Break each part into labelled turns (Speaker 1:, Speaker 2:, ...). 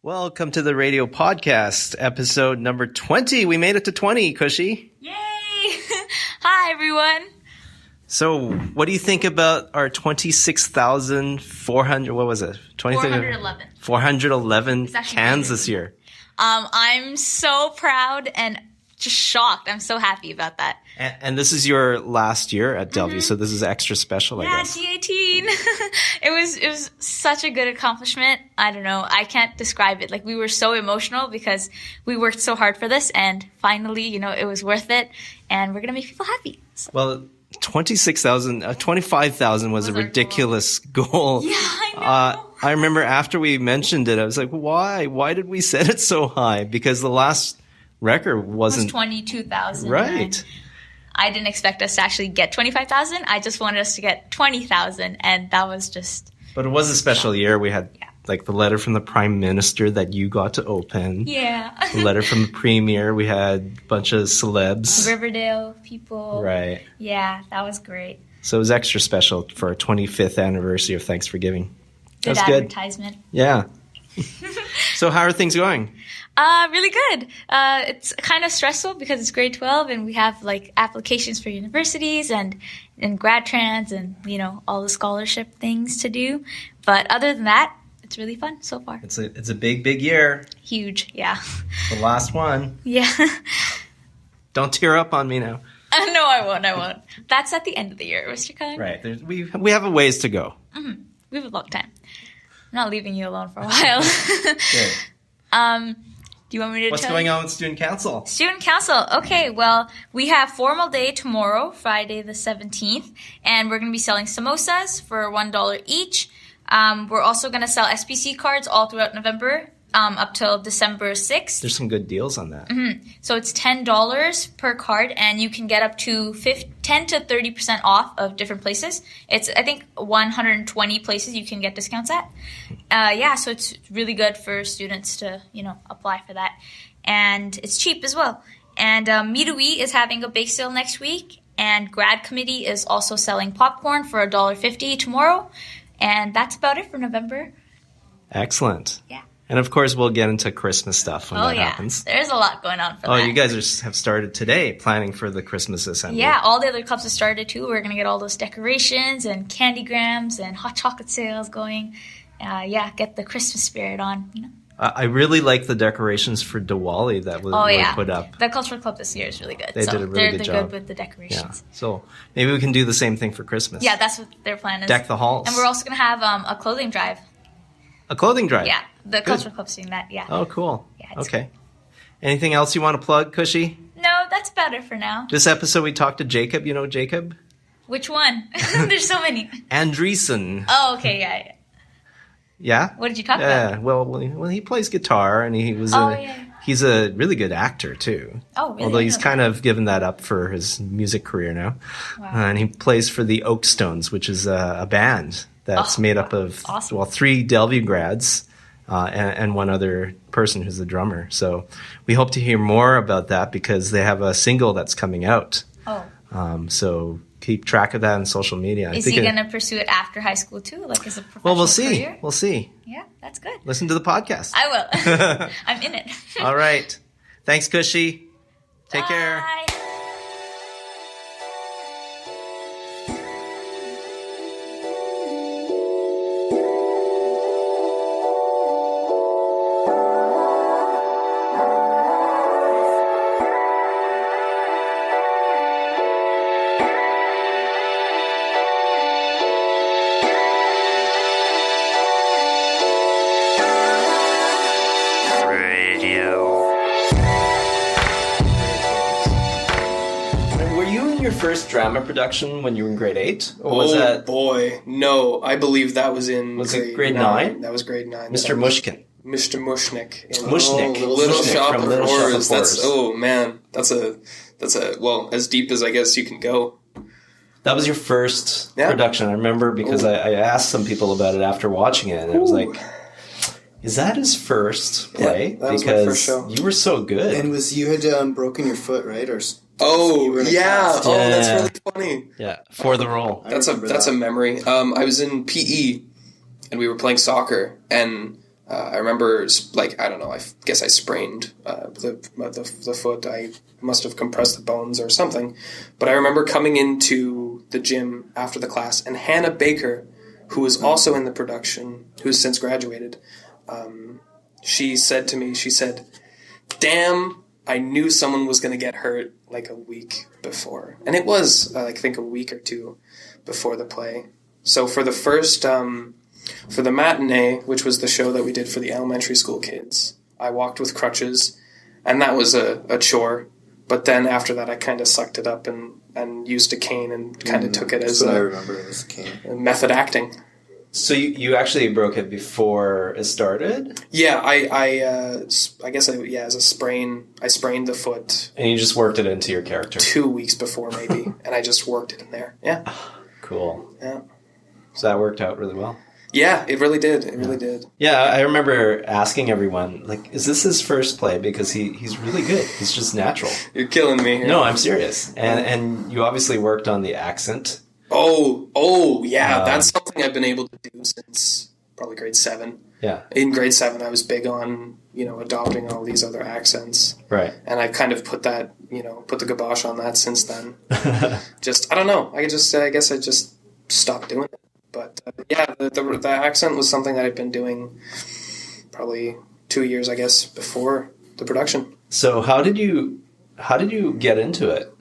Speaker 1: Welcome to the radio podcast, episode number 20. We made it to 20, Khushi.
Speaker 2: Yay! Hi, everyone.
Speaker 1: So, what do you think about our 26,400, what was it?
Speaker 2: 411.
Speaker 1: 411 cans this year.
Speaker 2: I'm so proud and just shocked. I'm so happy about that.
Speaker 1: And this is your last year at Delview, so this is extra special, I guess.
Speaker 2: Yeah, G18. It was such a good accomplishment. I don't know. I can't describe it. Like, we were so emotional because we worked so hard for this, and finally, it was worth it, and we're going to make people happy. So.
Speaker 1: Well, 25,000 was a ridiculous goal.
Speaker 2: Yeah, I know.
Speaker 1: I remember after we mentioned it, I was like, why? Why did we set it so high? Because the last record wasn't...
Speaker 2: It was 22,000.
Speaker 1: Right.
Speaker 2: I didn't expect us to actually get 25,000. I just wanted us to get 20,000, and that was just...
Speaker 1: But it was a special year. We had like the letter from the Prime Minister that you got to open.
Speaker 2: Yeah.
Speaker 1: The letter from the Premier. We had a bunch of celebs.
Speaker 2: Riverdale people.
Speaker 1: Right.
Speaker 2: Yeah, that was great.
Speaker 1: So it was extra special for our 25th anniversary of Thanks for Giving.
Speaker 2: Good advertisement.
Speaker 1: Good. Yeah. So how are things going?
Speaker 2: Really good. It's kind of stressful because it's grade 12 and we have like applications for universities and grad trans and, all the scholarship things to do. But other than that, it's really fun so far.
Speaker 1: It's a big, big year.
Speaker 2: Huge, yeah.
Speaker 1: The last one.
Speaker 2: Yeah.
Speaker 1: Don't tear up on me now.
Speaker 2: No, I won't. That's at the end of the year, Mr. Cullen.
Speaker 1: Right. We have a ways to go.
Speaker 2: Mm-hmm. We have a long time. I'm not leaving you alone for a while.
Speaker 1: Good.
Speaker 2: Do you want me to
Speaker 1: What's going on with Student Council?
Speaker 2: Student Council. Okay, well, we have formal day tomorrow, Friday the 17th, and we're going to be selling samosas for $1 each. We're also going to sell SPC cards all throughout November up till December 6th.
Speaker 1: There's some good deals on that.
Speaker 2: Mm-hmm. So it's $10 per card, and you can get up to 10 to 30% off of different places. It's, I think, 120 places you can get discounts at. So it's really good for students to, apply for that. And it's cheap as well. And Midui is having a bake sale next week, and Grad Committee is also selling popcorn for $1.50 tomorrow. And that's about it for November.
Speaker 1: Excellent.
Speaker 2: Yeah.
Speaker 1: And of course, we'll get into Christmas stuff when that happens.
Speaker 2: There's a lot going on for that.
Speaker 1: Oh, you guys have started today planning for the Christmas assembly.
Speaker 2: Yeah, all the other clubs have started too. We're going to get all those decorations and candygrams and hot chocolate sales going. Get the Christmas spirit on.
Speaker 1: I really like the decorations for Diwali that were put up.
Speaker 2: The cultural club this year is really good.
Speaker 1: They did a really good job.
Speaker 2: They're good with the decorations.
Speaker 1: Yeah. So maybe we can do the same thing for Christmas.
Speaker 2: Yeah, that's what their plan is.
Speaker 1: Deck the halls.
Speaker 2: And we're also going to have a clothing drive.
Speaker 1: A clothing drive?
Speaker 2: Yeah, the cultural club's doing that, yeah.
Speaker 1: Oh, cool.
Speaker 2: Yeah,
Speaker 1: okay. Anything else you want to plug, Khushi?
Speaker 2: No, that's about it for now.
Speaker 1: This episode we talked to Jacob. You know Jacob?
Speaker 2: Which one? There's so many.
Speaker 1: Andresen.
Speaker 2: Oh, okay, yeah.
Speaker 1: Yeah?
Speaker 2: What did you talk about?
Speaker 1: Yeah, well, he plays guitar, and he's a really good actor, too.
Speaker 2: Oh, really?
Speaker 1: Although he's kind of given that up for his music career now.
Speaker 2: Wow.
Speaker 1: And he plays for the Oak Stones, which is a band that's made up of, 3 Delview grads and one other person who's the drummer. So we hope to hear more about that because they have a single that's coming out.
Speaker 2: Oh.
Speaker 1: So keep track of that on social media.
Speaker 2: Is he going to pursue it after high school too, like as a professional
Speaker 1: Well, we'll see.
Speaker 2: career?
Speaker 1: We'll see.
Speaker 2: Yeah, that's good.
Speaker 1: Listen to the podcast.
Speaker 2: I will. I'm in it.
Speaker 1: All right. Thanks, Khushi. Take care.
Speaker 2: Bye.
Speaker 1: First drama production when you were in grade 8?
Speaker 3: Or was that... boy, no. I believe that was in
Speaker 1: grade 9?
Speaker 3: That was grade 9.
Speaker 1: Mr. Mushkin.
Speaker 3: Mr. Mushnik.
Speaker 1: Mushnik.
Speaker 3: The Little
Speaker 1: Mushnik
Speaker 3: Shop of
Speaker 1: Little
Speaker 3: Horrors.
Speaker 1: Shop of Horrors.
Speaker 3: Oh man, that's a as deep as I guess you can go.
Speaker 1: That was your first production. I remember because I asked some people about it after watching it, and I was like, is that his first play?
Speaker 3: Yeah, that was my first show.
Speaker 1: You were so good.
Speaker 4: And you had broken your foot, right? Or
Speaker 3: that's really funny.
Speaker 1: Yeah, for the role.
Speaker 3: That's a memory. I was in PE, and we were playing soccer, and I remember, like, I don't know, I guess I sprained the foot. I must have compressed the bones or something. But I remember coming into the gym after the class, and Hannah Baker, who was also in the production, who has since graduated, she said to me, damn, I knew someone was going to get hurt like a week before. And it was, I think, a week or two before the play. So for the first... for the matinee, which was the show that we did for the elementary school kids, I walked with crutches, and that was a chore. But then after that, I kind of sucked it up and used a cane and kind of took it as
Speaker 4: I remember it was a cane.
Speaker 3: Method acting.
Speaker 1: So you actually broke it before it started?
Speaker 3: Yeah, I guess as a sprain, I sprained the foot.
Speaker 1: And you just worked it into your character?
Speaker 3: 2 weeks before, maybe, and I just worked it in there. Yeah.
Speaker 1: Cool.
Speaker 3: Yeah.
Speaker 1: So that worked out really well?
Speaker 3: Yeah, it really did. It really did.
Speaker 1: Yeah, I remember asking everyone, like, is this his first play? Because he's really good. He's just natural.
Speaker 3: You're killing me here.
Speaker 1: No, I'm serious. And you obviously worked on the accent.
Speaker 3: Oh, yeah. That's something I've been able to do since probably grade 7.
Speaker 1: Yeah.
Speaker 3: In grade 7, I was big on, adopting all these other accents.
Speaker 1: Right.
Speaker 3: And I've kind of put that, put the kibosh on that since then. I don't know. I guess I just stopped doing it. But the accent was something that I'd been doing probably 2 years, I guess, before the production.
Speaker 1: So how did you get into it?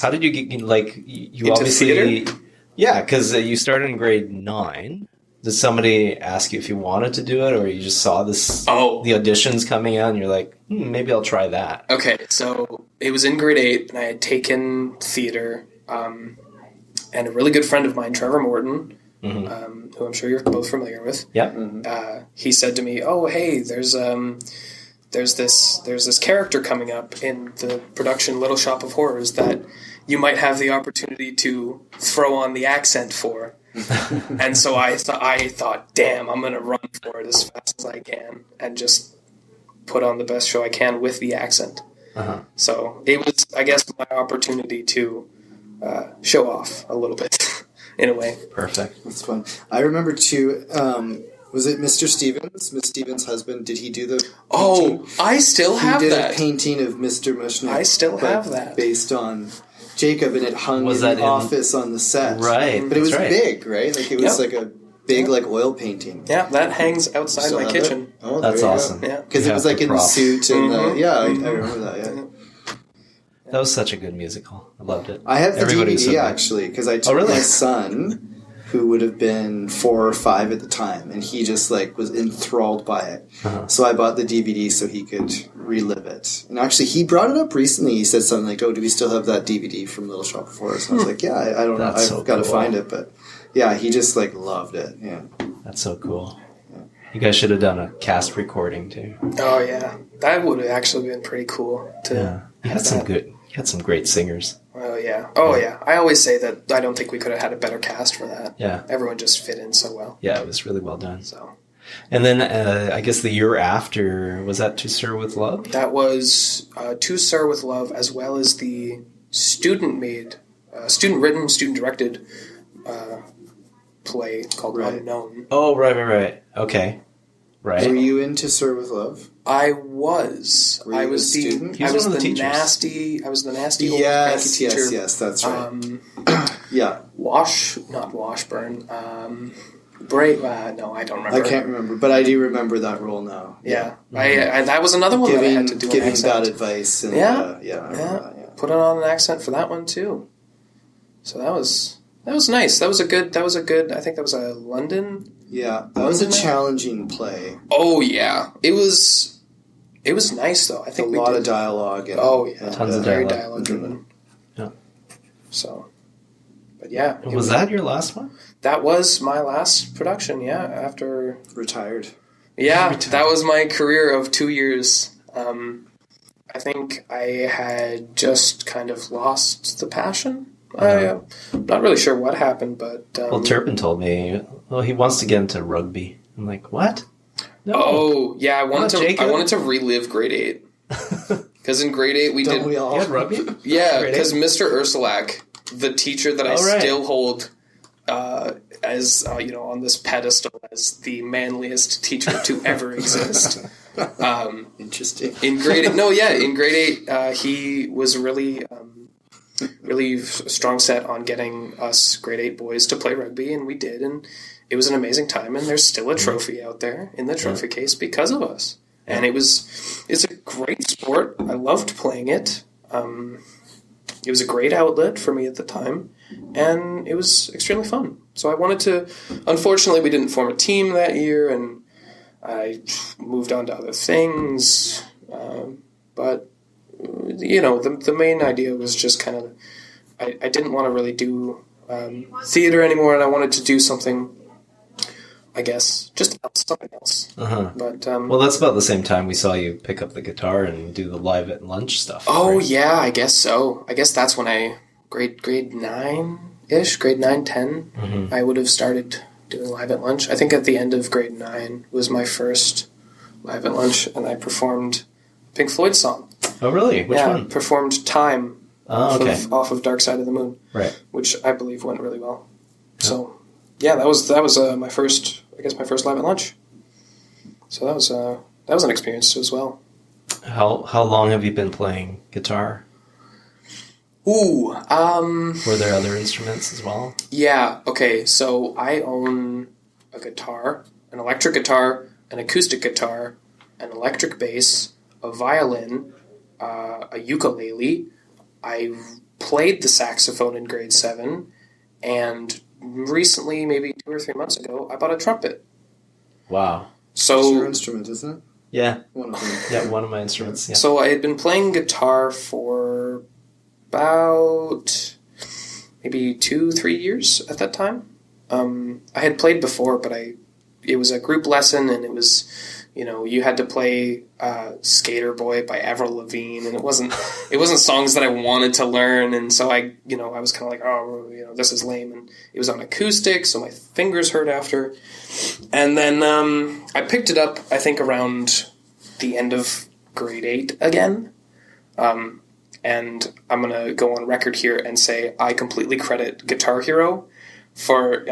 Speaker 1: How did you get, like, you
Speaker 3: into
Speaker 1: obviously
Speaker 3: theater?
Speaker 1: Yeah, because you started in grade 9. Did somebody ask you if you wanted to do it, or you just saw the auditions coming out and you're like, maybe I'll try that?
Speaker 3: Okay, so it was in grade 8 and I had taken theater, and a really good friend of mine, Trevor Morton, who I'm sure you're both familiar with.
Speaker 1: Yeah.
Speaker 3: He said to me, "Oh, hey, there's this character coming up in the production Little Shop of Horrors that you might have the opportunity to throw on the accent for." And so I thought, damn, I'm gonna run for it as fast as I can and just put on the best show I can with the accent. So it was, I guess, my opportunity to show off a little bit. In a way.
Speaker 1: Perfect.
Speaker 4: That's fun. I remember too, was it Mr. Stevens? Miss Stevens' husband? Did he do the painting?
Speaker 3: Oh, I still have that.
Speaker 4: He did a painting of Mr. Mushnick.
Speaker 3: I still have that.
Speaker 4: Based on Jacob, and it hung in the office on the set.
Speaker 1: Right.
Speaker 4: But it was big, right? Like it was like a big oil painting.
Speaker 3: Yeah, that hangs outside my kitchen.
Speaker 4: Oh,
Speaker 1: that's awesome.
Speaker 3: Yeah.
Speaker 4: Because it was like in the suit and I remember that, yeah.
Speaker 1: That was such a good musical. I loved it.
Speaker 4: I have the DVD actually, because I took my son, who would have been 4 or 5 at the time, and he just was enthralled by it. So I bought the DVD so he could relive it. And actually, he brought it up recently. He said something like, "Oh, do we still have that DVD from Little Shop of Horrors?" And I was like, "Yeah, I don't know. I've got to find it." But yeah, he just loved it. Yeah,
Speaker 1: that's so cool. Yeah. You guys should have done a cast recording too.
Speaker 3: Oh yeah, that would have actually been pretty cool.
Speaker 1: You had some great singers.
Speaker 3: Oh yeah. I always say that I don't think we could have had a better cast for that.
Speaker 1: Yeah.
Speaker 3: Everyone just fit in so well.
Speaker 1: Yeah, it was really well done.
Speaker 3: So.
Speaker 1: And then I guess the year after, was that To Sir With Love?
Speaker 3: That was To Sir With Love, as well as the student-made, student-written, student-directed play called Unknown.
Speaker 1: Oh, right. Okay. Right.
Speaker 4: Were you in To Sir With Love?
Speaker 3: I was.
Speaker 4: Were you a student?
Speaker 3: I was
Speaker 1: one of the
Speaker 3: the
Speaker 1: teachers.
Speaker 3: nasty. I was the nasty old cranky teacher.
Speaker 4: Yes, that's right. Yeah.
Speaker 3: Not Washburn. No, I don't remember.
Speaker 4: I can't remember, but I do remember that role now.
Speaker 3: Yeah. I that was another one that I had to do an
Speaker 4: giving
Speaker 3: accent.
Speaker 4: bad advice. And,
Speaker 3: I
Speaker 4: remember that.
Speaker 3: Put on an accent for that one too. So that was nice. That was a good. I think that was a London.
Speaker 4: Yeah, that was a challenging play.
Speaker 3: Oh yeah, it was nice though. I think
Speaker 4: a lot of dialogue. And,
Speaker 1: tons of
Speaker 3: very
Speaker 1: dialogue
Speaker 3: driven.
Speaker 1: Yeah.
Speaker 3: So, but yeah,
Speaker 1: was that your last one?
Speaker 3: That was my last production. Yeah, after
Speaker 4: retired.
Speaker 3: Yeah, that was my career of 2 years. I think I had just kind of lost the passion. I'm not really sure what happened, but...
Speaker 1: well, Turpin told me, he wants to get into rugby. I'm like, what? No.
Speaker 3: Oh, yeah, I wanted to relive grade 8. Because in grade 8
Speaker 4: Don't we all?
Speaker 1: You had rugby?
Speaker 3: Yeah, because Mr. Ursulak, the teacher that I still hold as on this pedestal as the manliest teacher to ever exist.
Speaker 4: Interesting.
Speaker 3: In grade eight, he was really strong set on getting us grade 8 boys to play rugby, and we did, and it was an amazing time. And there's still a trophy out there in the trophy case because of us. And it's a great sport. I loved playing it. It was a great outlet for me at the time, and it was extremely fun. So I wanted to. Unfortunately, we didn't form a team that year, and I moved on to other things. But the main idea was just kind of. I didn't want to really do theater anymore, and I wanted to do something. I guess just something else. But
Speaker 1: well, that's about the same time we saw you pick up the guitar and do the live at lunch stuff.
Speaker 3: Oh right? Yeah, I guess so. I guess that's when I grade 9-ish, grade 9, 10. I would have started doing live at lunch. I think at the end of grade 9 was my first live at lunch, and I performed Pink Floyd's song.
Speaker 1: Oh, really? Which one?
Speaker 3: Performed Time off of Dark Side of the Moon,
Speaker 1: right?
Speaker 3: Which I believe went really well. Yeah. So. Yeah, that was my first live at lunch. So that was an experience as well.
Speaker 1: How long have you been playing guitar?
Speaker 3: Were
Speaker 1: there other instruments as well?
Speaker 3: Yeah. Okay. So I own a guitar, an electric guitar, an acoustic guitar, an electric bass, a violin, a ukulele. I played the saxophone in grade 7, and recently, maybe 2 or 3 months ago, I bought a trumpet.
Speaker 1: Wow.
Speaker 4: So it's your instrument, isn't it?
Speaker 1: Yeah.
Speaker 4: One of them.
Speaker 1: Yeah, one of my instruments. Yeah.
Speaker 3: So I had been playing guitar for about maybe 2-3 years at that time. I had played before, but it was a group lesson, and it was, you had to play Skater Boy by Avril Lavigne, and it wasn't songs that I wanted to learn, and so I was kind of like, this is lame, and it was on acoustic, so my fingers hurt after. And then I picked it up, I think, around the end of grade 8 again. And I'm going to go on record here and say I completely credit Guitar Hero for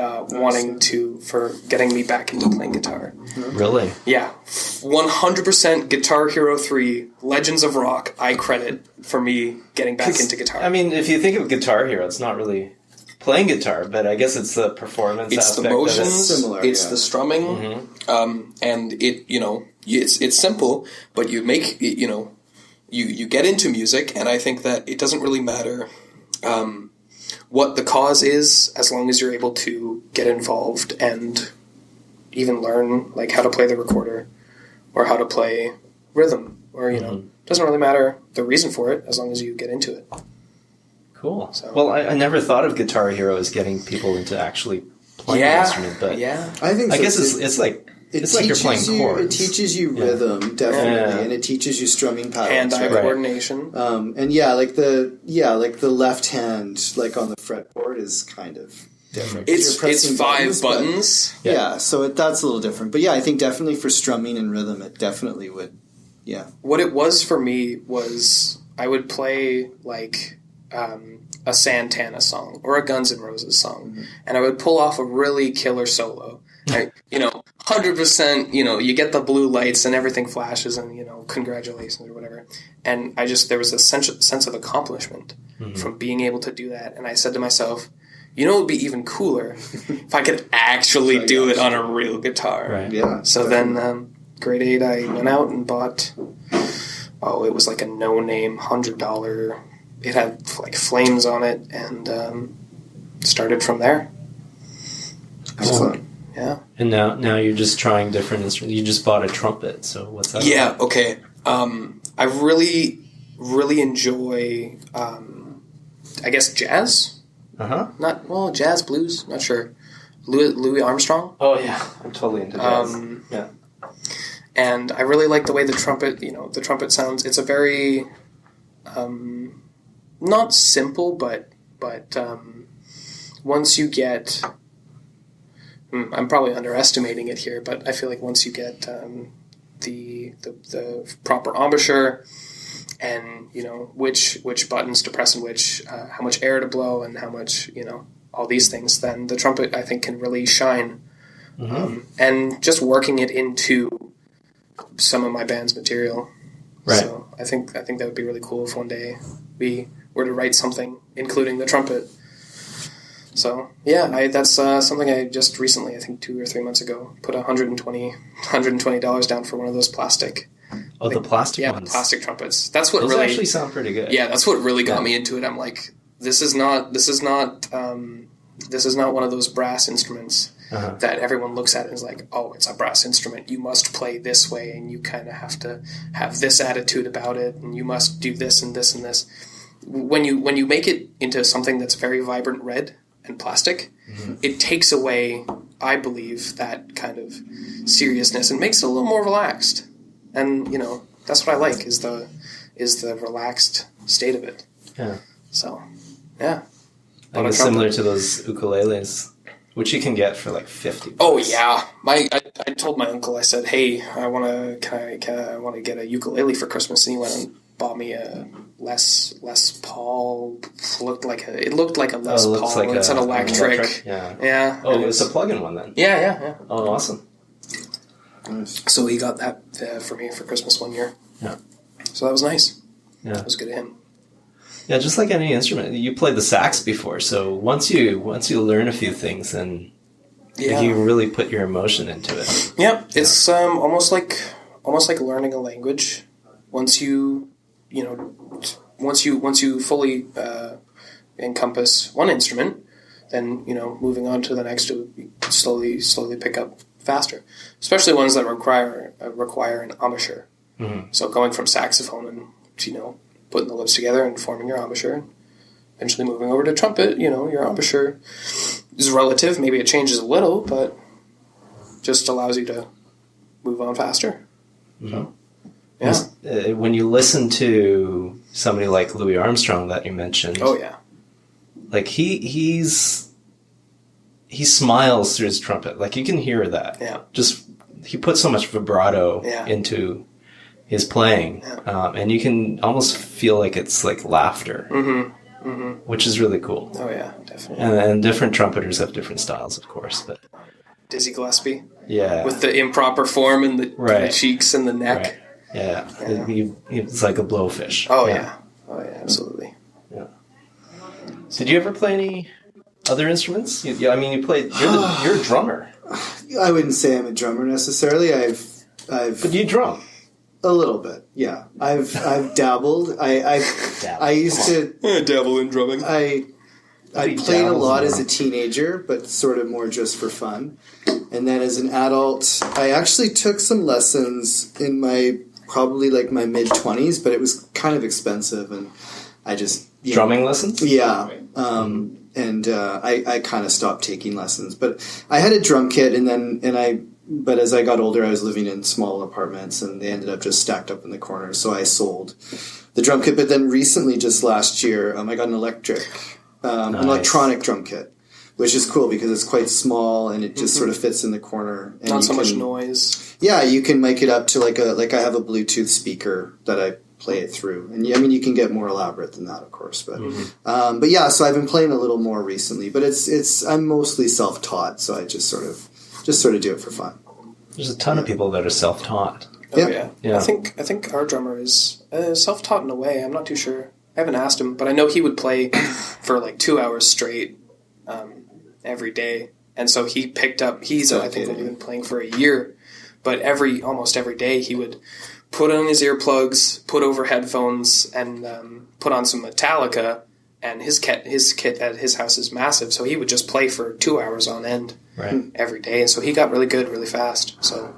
Speaker 3: for getting me back into playing guitar.
Speaker 1: Really?
Speaker 3: Yeah. 100% Guitar Hero 3, Legends of Rock, I credit for me getting back into guitar.
Speaker 1: I mean, if you think of Guitar Hero, it's not really playing guitar, but I guess it's the performance
Speaker 3: it's
Speaker 1: aspect.
Speaker 3: The motions,
Speaker 4: similar,
Speaker 3: it's the strumming, and it's simple, but you make you get into music, and I think that it doesn't really matter what the cause is, as long as you're able to get involved and even learn like how to play the recorder or how to play rhythm, or doesn't really matter the reason for it, as long as you get into it.
Speaker 1: Cool. So. Well, I never thought of Guitar Hero as getting people into actually playing an instrument, but
Speaker 4: I think so.
Speaker 1: I guess it's like you're playing chords.
Speaker 4: It teaches you rhythm, definitely, and it teaches you strumming patterns,
Speaker 3: hand-eye coordination.
Speaker 4: And like the left hand, like on the fretboard, is kind of different.
Speaker 3: It's 5 buttons.
Speaker 4: But, so that's a little different. But I think definitely for strumming and rhythm, it definitely would. Yeah.
Speaker 3: What it was for me was I would play like a Santana song or a Guns N' Roses song, and I would pull off a really killer solo. 100%, you get the blue lights and everything flashes and, congratulations or whatever. And there was a sense of accomplishment from being able to do that. And I said to myself, it would be even cooler if I could actually do it on a real guitar.
Speaker 1: Right.
Speaker 4: Yeah.
Speaker 3: So then, grade 8, I went out and bought, it was like a no-name $100. It had like flames on it, and started from there.
Speaker 1: Excellent.
Speaker 3: Yeah.
Speaker 1: And now you're just trying different instruments. You just bought a trumpet, so what's that?
Speaker 3: Yeah, about? Okay. I really, really enjoy, I guess, jazz. Jazz, blues, not sure. Louis Armstrong.
Speaker 1: Oh, yeah. I'm totally into jazz. Yeah.
Speaker 3: And I really like the way the trumpet sounds. It's a very, not simple, but once you get... I'm probably underestimating it here, but I feel like once you get the proper embouchure and which buttons to press and which how much air to blow and how much all these things, then the trumpet, I think, can really shine. And just working it into some of my band's material.
Speaker 1: Right.
Speaker 3: So I think that would be really cool if one day we were to write something including the trumpet. So yeah, that's something I just recently, I think 2 or 3 months ago, put $120 down for one of those plastic.
Speaker 1: Oh, the plastic ones.
Speaker 3: Yeah, the plastic trumpets. That's what
Speaker 1: those
Speaker 3: really
Speaker 1: actually sound pretty good.
Speaker 3: Yeah, that's what really got me into it. I'm like, this is not one of those brass instruments that everyone looks at and is like, oh, it's a brass instrument. You must play this way, and you kind of have to have this attitude about it, and you must do this and this and this. When you make it into something that's very vibrant red and plastic, it takes away, I believe, that kind of seriousness and makes it a little more relaxed. And that's what I like is the relaxed state of it. Yeah. So, yeah.
Speaker 1: I guess similar to those ukuleles, which you can get for like $50.
Speaker 3: Oh yeah, I told my uncle. I said, "Hey, I want to get a ukulele for Christmas," and he went and bought me a Les Paul. It looked like a Les Paul. Like it's an electric. Yeah.
Speaker 1: Oh, it's a plug-in one then.
Speaker 3: Yeah.
Speaker 1: Oh, awesome.
Speaker 3: So he got that for me for Christmas one year.
Speaker 1: Yeah.
Speaker 3: So that was nice.
Speaker 1: Yeah.
Speaker 3: That was good of him.
Speaker 1: Yeah, just like any instrument, you played the sax before, so once you learn a few things, then you can really put your emotion into it.
Speaker 3: Yeah, it's almost like learning a language. Once you fully encompass one instrument, then moving on to the next, it would slowly pick up faster. Especially ones that require an embouchure. Mm-hmm. So going from saxophone and putting the lips together and forming your embouchure, and eventually moving over to trumpet, your embouchure is relative. Maybe it changes a little, but just allows you to move on faster.
Speaker 1: Mm-hmm. So, yeah. When you listen to somebody like Louis Armstrong that you mentioned,
Speaker 3: oh yeah,
Speaker 1: like he smiles through his trumpet. Like you can hear that.
Speaker 3: Yeah.
Speaker 1: Just he puts so much vibrato into his playing, and you can almost feel like it's like laughter, which is really cool.
Speaker 3: Oh yeah, definitely.
Speaker 1: And different trumpeters have different styles, of course. But
Speaker 3: Dizzy Gillespie,
Speaker 1: with
Speaker 3: the improper form and the cheeks and the neck.
Speaker 1: Right. Yeah, he's like a blowfish.
Speaker 3: Oh yeah, absolutely.
Speaker 1: Yeah. Did you ever play any other instruments? You played. You're a drummer.
Speaker 4: I wouldn't say I'm a drummer necessarily.
Speaker 1: But you drum.
Speaker 4: A little bit, yeah. I've dabbled. I used to
Speaker 3: dabble in drumming.
Speaker 4: I played a lot as a teenager, but sort of more just for fun. And then as an adult, I actually took some lessons in my mid-20s, but it was kind of expensive, and I just
Speaker 1: drumming lessons.
Speaker 4: Yeah, and I kind of stopped taking lessons. But I had a drum kit, But as I got older, I was living in small apartments, and they ended up just stacked up in the corner. So I sold the drum kit. But then recently, just last year, I got an electronic drum kit, which is cool because it's quite small and it just sort of fits in the corner. And
Speaker 3: not so much noise.
Speaker 4: Yeah, you can make it up to I have a Bluetooth speaker that I play it through, and you can get more elaborate than that, of course. But but yeah, so I've been playing a little more recently. But I'm mostly self-taught, so I just sort of do it for fun.
Speaker 1: There's a ton of people that are self-taught.
Speaker 3: Oh yeah. I think our drummer is self-taught in a way. I'm not too sure. I haven't asked him, but I know he would play for 2 hours straight every day, and so he picked up. I think only been playing for a year, but almost every day he would put on his earplugs, put over headphones, and put on some Metallica. And his kit at his house is massive, so he would just play for 2 hours on end every day. And so he got really good really fast. So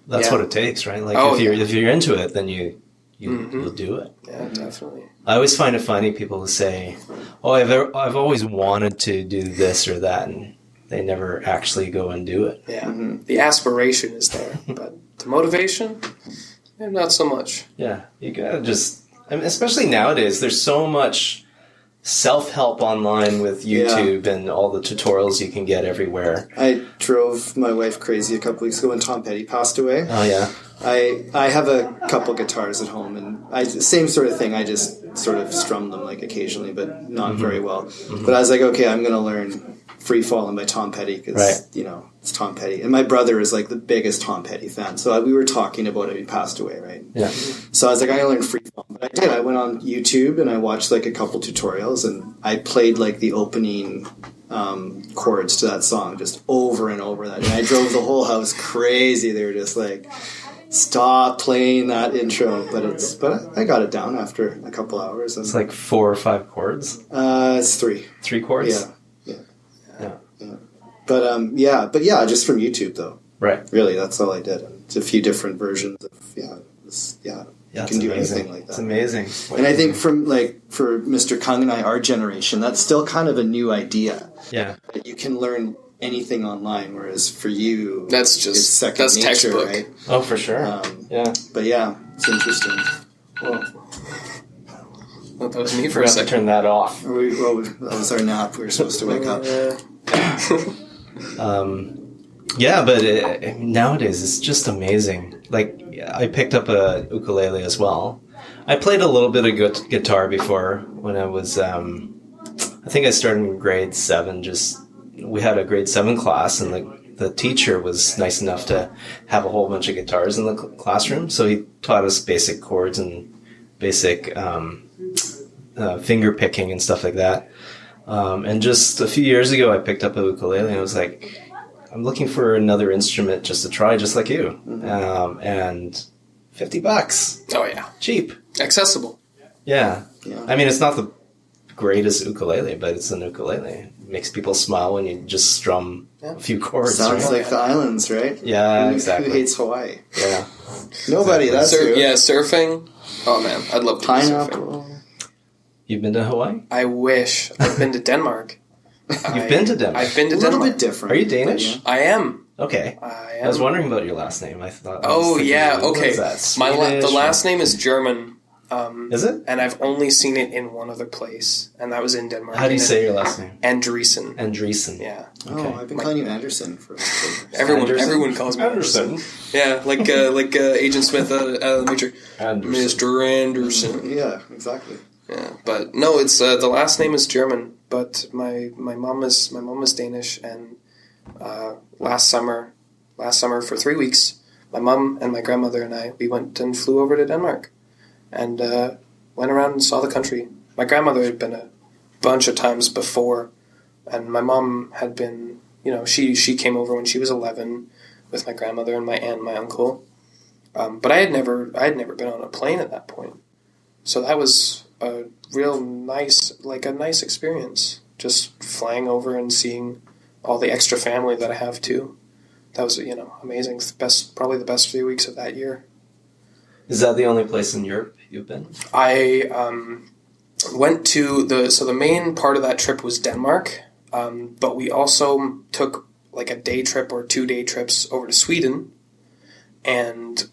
Speaker 1: that's what it takes, right? Like if you're into it, then you'll do it.
Speaker 3: Yeah, definitely.
Speaker 1: I always find it funny people who say, "Oh, I've always wanted to do this or that," and they never actually go and do it.
Speaker 3: Yeah, the aspiration is there, but the motivation, not so much.
Speaker 1: Yeah, you gotta especially nowadays. There's so much self-help online with YouTube and all the tutorials you can get everywhere.
Speaker 4: I drove my wife crazy a couple weeks ago when Tom Petty passed away.
Speaker 1: Oh, yeah.
Speaker 4: I have a couple guitars at home, and same sort of thing. I just sort of strum them like occasionally, but not very well. Mm-hmm. But I was like, okay, I'm going to learn Free Fallin' by Tom Petty because, it's Tom Petty. And my brother is like the biggest Tom Petty fan. So we were talking about it. He passed away, right? Yeah. So I was like, I'm going to learn Free Fallin'. But I did. I went on YouTube and I watched like a couple tutorials and I played like the opening chords to that song just over and over that. And I drove the whole house crazy. They were just like, stop playing that intro. But I got it down after a couple hours. And,
Speaker 1: it's like 4 or 5 chords?
Speaker 4: It's 3.
Speaker 1: 3 chords?
Speaker 4: Yeah. But just from YouTube though. Right. Really, that's all I did. It's a few different versions of you can do anything like that.
Speaker 1: It's amazing.
Speaker 4: And I think for Mr. Kung and I, our generation, that's still kind of a new idea. Yeah. That you can learn anything online, whereas for you,
Speaker 3: that's nature, textbook,
Speaker 4: right?
Speaker 1: Oh, for sure.
Speaker 4: But it's interesting. Well,
Speaker 3: that was me for a second.
Speaker 1: Turn that off.
Speaker 4: That was our nap. We were supposed to wake up.
Speaker 1: But nowadays it's just amazing. Like, I picked up a ukulele as well. I played a little bit of guitar before when I was, I think I started in grade 7. We had a grade 7 class, and the teacher was nice enough to have a whole bunch of guitars in the classroom. So he taught us basic chords and basic finger picking and stuff like that. And just a few years ago, I picked up a ukulele, and I was like, I'm looking for another instrument just to try, just like you. Mm-hmm. And $50.
Speaker 3: Oh, yeah.
Speaker 1: Cheap.
Speaker 3: Accessible.
Speaker 1: Yeah. I mean, it's not the greatest ukulele, but it's an ukulele. It makes people smile when you just strum a few chords.
Speaker 4: Sounds like the islands, right?
Speaker 1: Yeah, exactly.
Speaker 4: Who hates Hawaii?
Speaker 1: Yeah.
Speaker 4: Nobody, that's true.
Speaker 3: Yeah, surfing. Oh, man. I'd love to do surfing.
Speaker 1: You've been to Hawaii?
Speaker 3: I wish. I've been to Denmark.
Speaker 1: You've been to Denmark?
Speaker 3: I've been to Denmark.
Speaker 4: A little bit different.
Speaker 1: Are you Danish?
Speaker 3: I am.
Speaker 1: Okay.
Speaker 3: I
Speaker 1: was wondering about your last name. Okay.
Speaker 3: The last name is German.
Speaker 1: Is it?
Speaker 3: And I've only seen it in one other place, and that was in Denmark.
Speaker 1: How do you say your last name?
Speaker 3: Andresen.
Speaker 1: Andresen.
Speaker 3: Yeah.
Speaker 4: Okay. I've been calling you Anderson for
Speaker 3: everyone calls me Anderson. Yeah, like Agent Smith out of the Matrix. Mr. Anderson.
Speaker 4: Yeah, exactly.
Speaker 3: Yeah, but no, it's the last name is German, but my mom is Danish, and last summer for 3 weeks, my mom and my grandmother and I, we went and flew over to Denmark, and went around and saw the country. My grandmother had been a bunch of times before, and my mom had been, she came over when she was 11 with my grandmother and my aunt and my uncle, but I had never been on a plane at that point, so that was a real nice experience, just flying over and seeing all the extra family that I have too. That was, amazing. Probably the best 3 weeks of that year.
Speaker 1: Is that the only place in Europe you've been?
Speaker 3: I went to the main part of that trip was Denmark, but we also took like a day trip or 2-day trips over to Sweden, and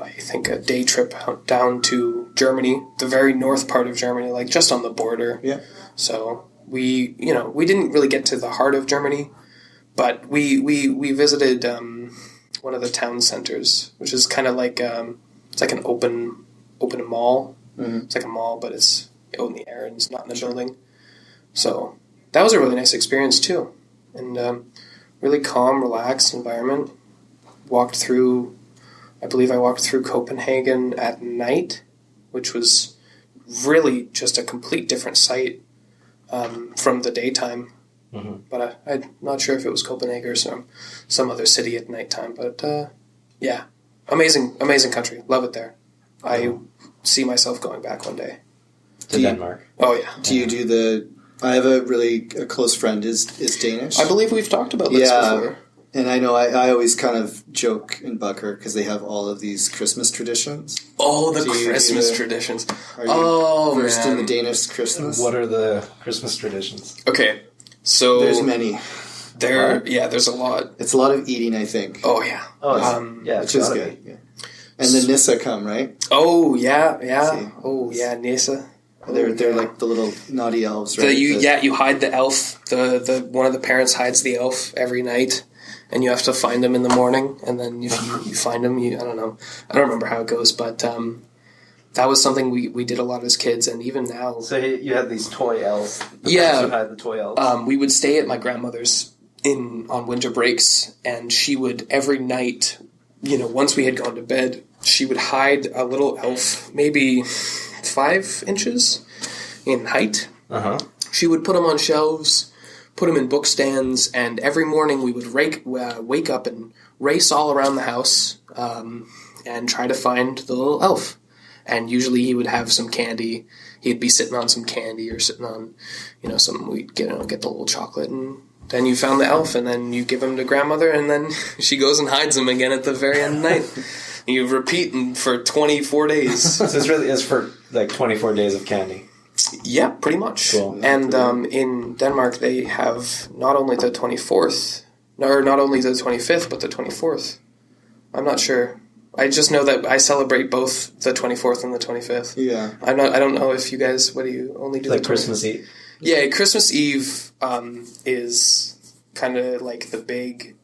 Speaker 3: I think a day trip down to Germany, the very north part of Germany, like just on the border. Yeah. So we didn't really get to the heart of Germany, but we visited one of the town centers, which is kind of like it's like an open mall. Mm-hmm. It's like a mall, but it's out in the air and it's not in a building. So that was a really nice experience too, and really calm, relaxed environment. I believe I walked through Copenhagen at night, which was really just a complete different sight from the daytime. Mm-hmm. But I'm not sure if it was Copenhagen or some other city at nighttime. But amazing country. Love it there. I see myself going back one day.
Speaker 1: To Denmark.
Speaker 3: Oh, yeah.
Speaker 4: Do you do I have a close friend is Danish.
Speaker 3: I believe we've talked about this before.
Speaker 4: And I know I always kind of joke and bug her because they have all of these Christmas traditions.
Speaker 3: Oh, the Christmas traditions.
Speaker 4: Are you versed in the Danish Christmas?
Speaker 1: What are the Christmas traditions?
Speaker 3: Okay, so...
Speaker 4: There's many.
Speaker 3: There's a lot.
Speaker 4: It's a lot of eating, I think.
Speaker 3: Oh, yeah.
Speaker 4: Which is good. Yeah. And the Nissa come, right?
Speaker 3: Oh, yeah. Oh, yeah, Nissa.
Speaker 4: They're like the little naughty elves, right?
Speaker 3: You hide the elf. The one of the parents hides the elf every night. and you have to find them in the morning, and then if you find them, I don't know. I don't remember how it goes, but that was something we did a lot as kids, and even now.
Speaker 1: So you had these toy elves.
Speaker 3: Yeah.
Speaker 1: You had the toy elves.
Speaker 3: We would stay at my grandmother's on winter breaks, and she would every night, once we had gone to bed, she would hide a little elf, maybe 5 inches in height.
Speaker 1: Uh-huh.
Speaker 3: She would put them on shelves, put them in book stands, and every morning we would wake up and race all around the house and try to find the little elf. And usually he would have some candy. He'd be sitting on some candy or sitting on, we'd get the little chocolate, and then you found the elf, and then you give him to grandmother, and then she goes and hides him again at the very end of the night. You repeat for 24 days.
Speaker 1: So this really is for like 24 days of candy.
Speaker 3: Yeah, pretty much.
Speaker 1: Cool.
Speaker 3: And in Denmark, they have not only the 24th, or not only the 25th, but the 24th. I'm not sure. I just know that I celebrate both the 24th and the 25th.
Speaker 4: Yeah.
Speaker 3: I don't know if you guys, what do you only do?
Speaker 1: Like
Speaker 3: the
Speaker 1: Christmas Eve?
Speaker 3: Yeah, Christmas Eve is kind of like the big...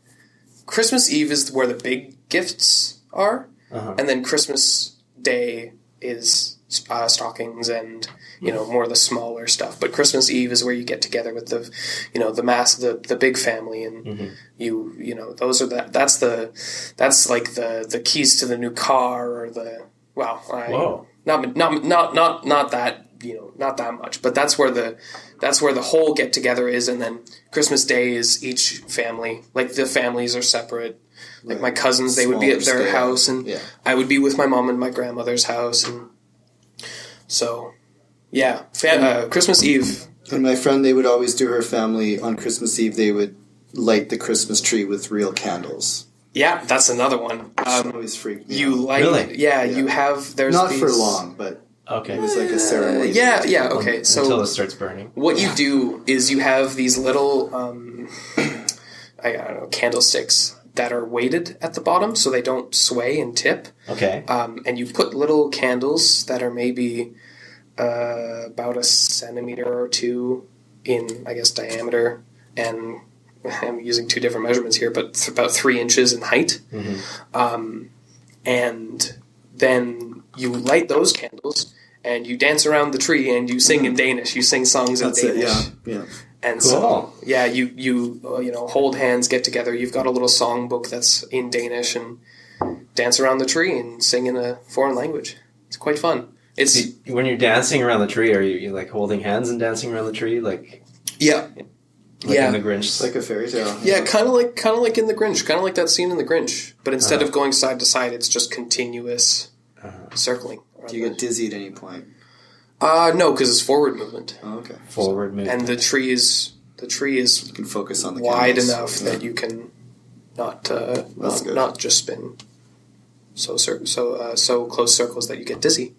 Speaker 3: Christmas Eve is where the big gifts are, and then Christmas Day is stockings and, more of the smaller stuff. But Christmas Eve is where you get together with the, the big family, and those are that's like the keys to the new car, or not that, not that much, but that's where the whole get together is. And then Christmas Day is each family, like the families are separate. Like my cousins, they would be at their house, and I would be with my mom and my grandmother's house, and so Christmas Eve.
Speaker 4: And my friend, they would always do her family on Christmas Eve. They would light the Christmas tree with real candles.
Speaker 3: Yeah, that's another one.
Speaker 4: Always freaked me out.
Speaker 3: Light,
Speaker 1: really?
Speaker 3: Yeah, you have. There's
Speaker 4: not
Speaker 3: these,
Speaker 4: for long, but
Speaker 1: okay,
Speaker 4: it was like a ceremony.
Speaker 3: Yeah. Okay, so
Speaker 1: until it starts burning.
Speaker 3: What you do is you have these little, I don't know, candlesticks that are weighted at the bottom so they don't sway and tip.
Speaker 1: Okay.
Speaker 3: And you put little candles that are maybe about a centimeter or 2 in, I guess, diameter, and I'm using 2 different measurements here, but about 3 inches in height. Mm-hmm. And then you light those candles, and you dance around the tree, and you sing in Danish. You sing songs in Danish.
Speaker 4: Yeah.
Speaker 3: And
Speaker 1: cool.
Speaker 3: So, you hold hands, get together. You've got a little songbook that's in Danish, and dance around the tree and sing in a foreign language. It's quite fun. It's
Speaker 1: when you're dancing around the tree, are you like holding hands and dancing around the tree, like
Speaker 3: in
Speaker 1: the Grinch?
Speaker 4: It's like a fairy tale.
Speaker 3: Yeah, kind of like in the Grinch, kind of like that scene in the Grinch. But instead of going side to side, it's just continuous circling.
Speaker 4: Do you get dizzy at any point?
Speaker 3: No, because it's forward movement.
Speaker 4: Oh, okay.
Speaker 1: Forward movement.
Speaker 3: And the tree is
Speaker 4: you can focus on the
Speaker 3: wide
Speaker 4: candles.
Speaker 3: enough that you can not just spin so close circles that you get dizzy.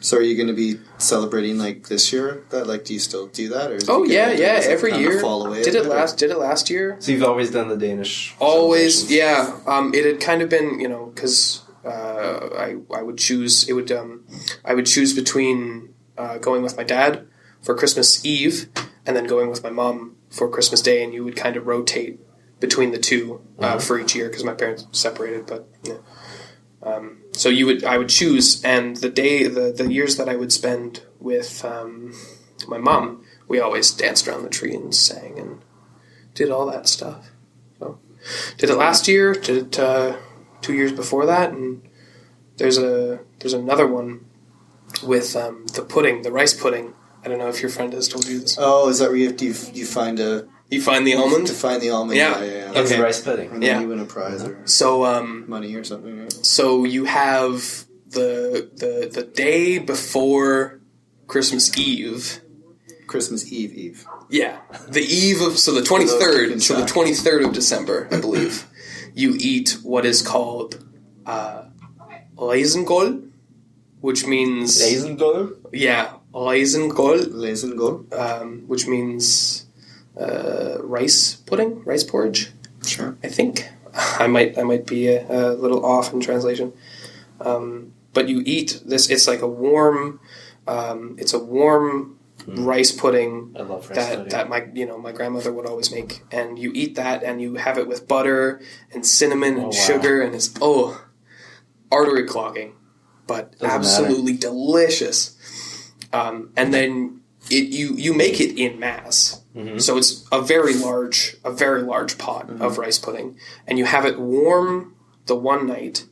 Speaker 4: So are you going to be celebrating like this year? That like, do you still do that? Or
Speaker 3: Every year.
Speaker 4: Fall away
Speaker 3: Did it last year?
Speaker 1: So you've always done the Danish.
Speaker 3: Always, yeah. It had kind of been, because I would choose. I would choose between going with my dad for Christmas Eve and then going with my mom for Christmas Day, and you would kind of rotate between the two for each year because my parents separated. But so I would choose, and the years that I would spend with my mom, we always danced around the tree and sang and did all that stuff. So did it last year, did it 2 years before that, and there's another one with the rice pudding. I don't know if your friend has told you this.
Speaker 4: Oh, is that where you find a...
Speaker 3: You find the almond?
Speaker 4: To find the almond,
Speaker 3: yeah.
Speaker 1: It's the rice pudding.
Speaker 4: And then you win a prize or money or something, right?
Speaker 3: So you have the day before Christmas Eve.
Speaker 4: Christmas Eve.
Speaker 3: Yeah. The eve of... So the 23rd. So the 23rd of December, I believe. You eat what is called Leisengol, which means...
Speaker 1: Leisengol?
Speaker 3: Yeah. Leisengol. Which means rice pudding, rice porridge.
Speaker 4: Sure.
Speaker 3: I think. I might be a little off in translation. But you eat this, it's like a warm rice pudding.
Speaker 1: I love rice pudding.
Speaker 3: That my grandmother would always make, and you eat that and you have it with butter and cinnamon and sugar, and it's artery clogging, but absolutely delicious. And then you make it in mass, so it's a very large pot of rice pudding, and you have it warm the one night,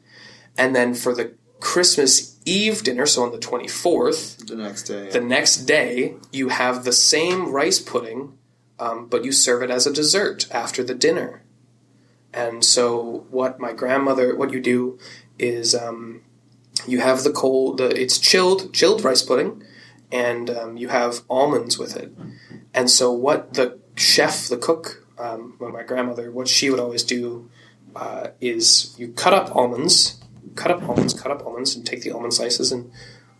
Speaker 3: and then for the Christmas Eve dinner, so on the 24th, the next day, you have the same rice pudding, but you serve it as a dessert after the dinner. And so what you do is you have it's chilled rice pudding, and you have almonds with it. And so what the cook, my grandmother, what she would always do is you cut up almonds, and take the almond slices and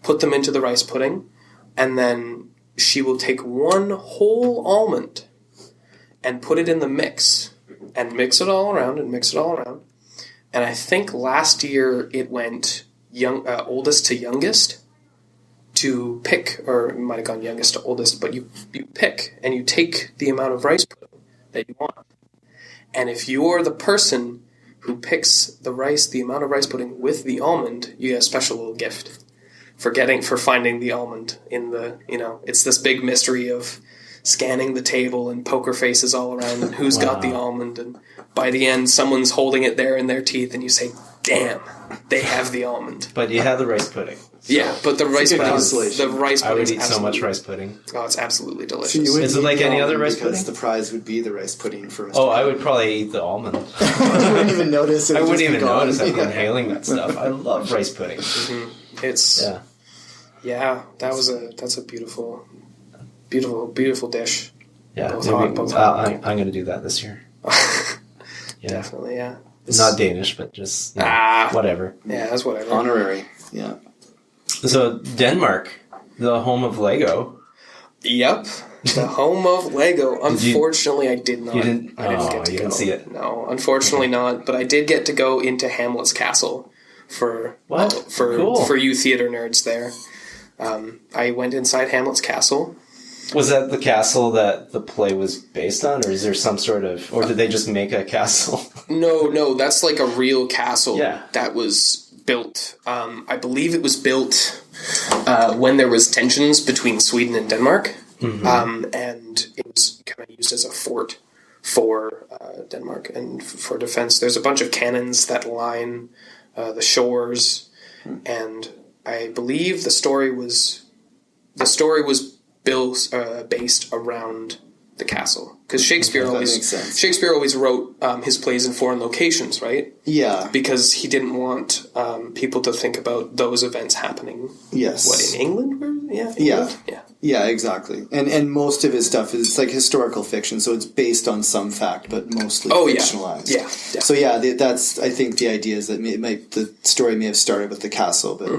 Speaker 3: put them into the rice pudding, and then she will take one whole almond and put it in the mix, and mix it all around. And I think last year it went oldest to youngest to pick, or it might have gone youngest to oldest, but you pick, and you take the amount of rice pudding that you want. And if you're the person who picks the amount of rice pudding with the almond, you get a special little gift for finding the almond in the, it's this big mystery of scanning the table and poker faces all around and who's got the almond, and by the end someone's holding it there in their teeth and you say, damn, they have the almond.
Speaker 1: But you have the rice pudding. So
Speaker 3: yeah, but the rice pudding
Speaker 1: I would eat so much rice pudding.
Speaker 3: Oh, it's absolutely delicious.
Speaker 1: Is it like any other rice pudding?
Speaker 4: Because the prize would be the rice pudding for Mr.
Speaker 1: I would probably eat the almond.
Speaker 4: You wouldn't even notice.
Speaker 1: I wouldn't even notice. I'd be inhaling that stuff. I love rice pudding.
Speaker 3: Mm-hmm. That's a beautiful dish.
Speaker 1: Yeah, I'm going to do that this year. Yeah.
Speaker 3: Definitely, yeah.
Speaker 1: Not Danish, but just whatever.
Speaker 3: Yeah, that's whatever.
Speaker 4: Honorary, yeah.
Speaker 1: So Denmark, the home of Lego.
Speaker 3: Yep, the home of Lego. Unfortunately, I did not.
Speaker 1: I didn't get to go.
Speaker 3: You
Speaker 1: didn't see it?
Speaker 3: No, unfortunately not. But I did get to go into Hamlet's Castle for you theater nerds there. I went inside Hamlet's Castle.
Speaker 1: Was that the castle that the play was based on, or is there some sort of, or did they just make a castle? No, that's like a real castle that was built. I believe it was built when there was tensions between Sweden and Denmark, and it was kind of used as a fort for Denmark and for defense. There's a bunch of cannons that line the shores, and I believe the story was based around the castle, because Shakespeare always wrote his plays in foreign locations, right?
Speaker 4: Yeah,
Speaker 3: because he didn't want people to think about those events happening.
Speaker 4: Yes,
Speaker 3: in England?
Speaker 4: Yeah, exactly. And most of his stuff is like historical fiction, so it's based on some fact, but mostly fictionalized.
Speaker 3: Yeah.
Speaker 4: So that's I think the idea is that the story may have started with the castle, but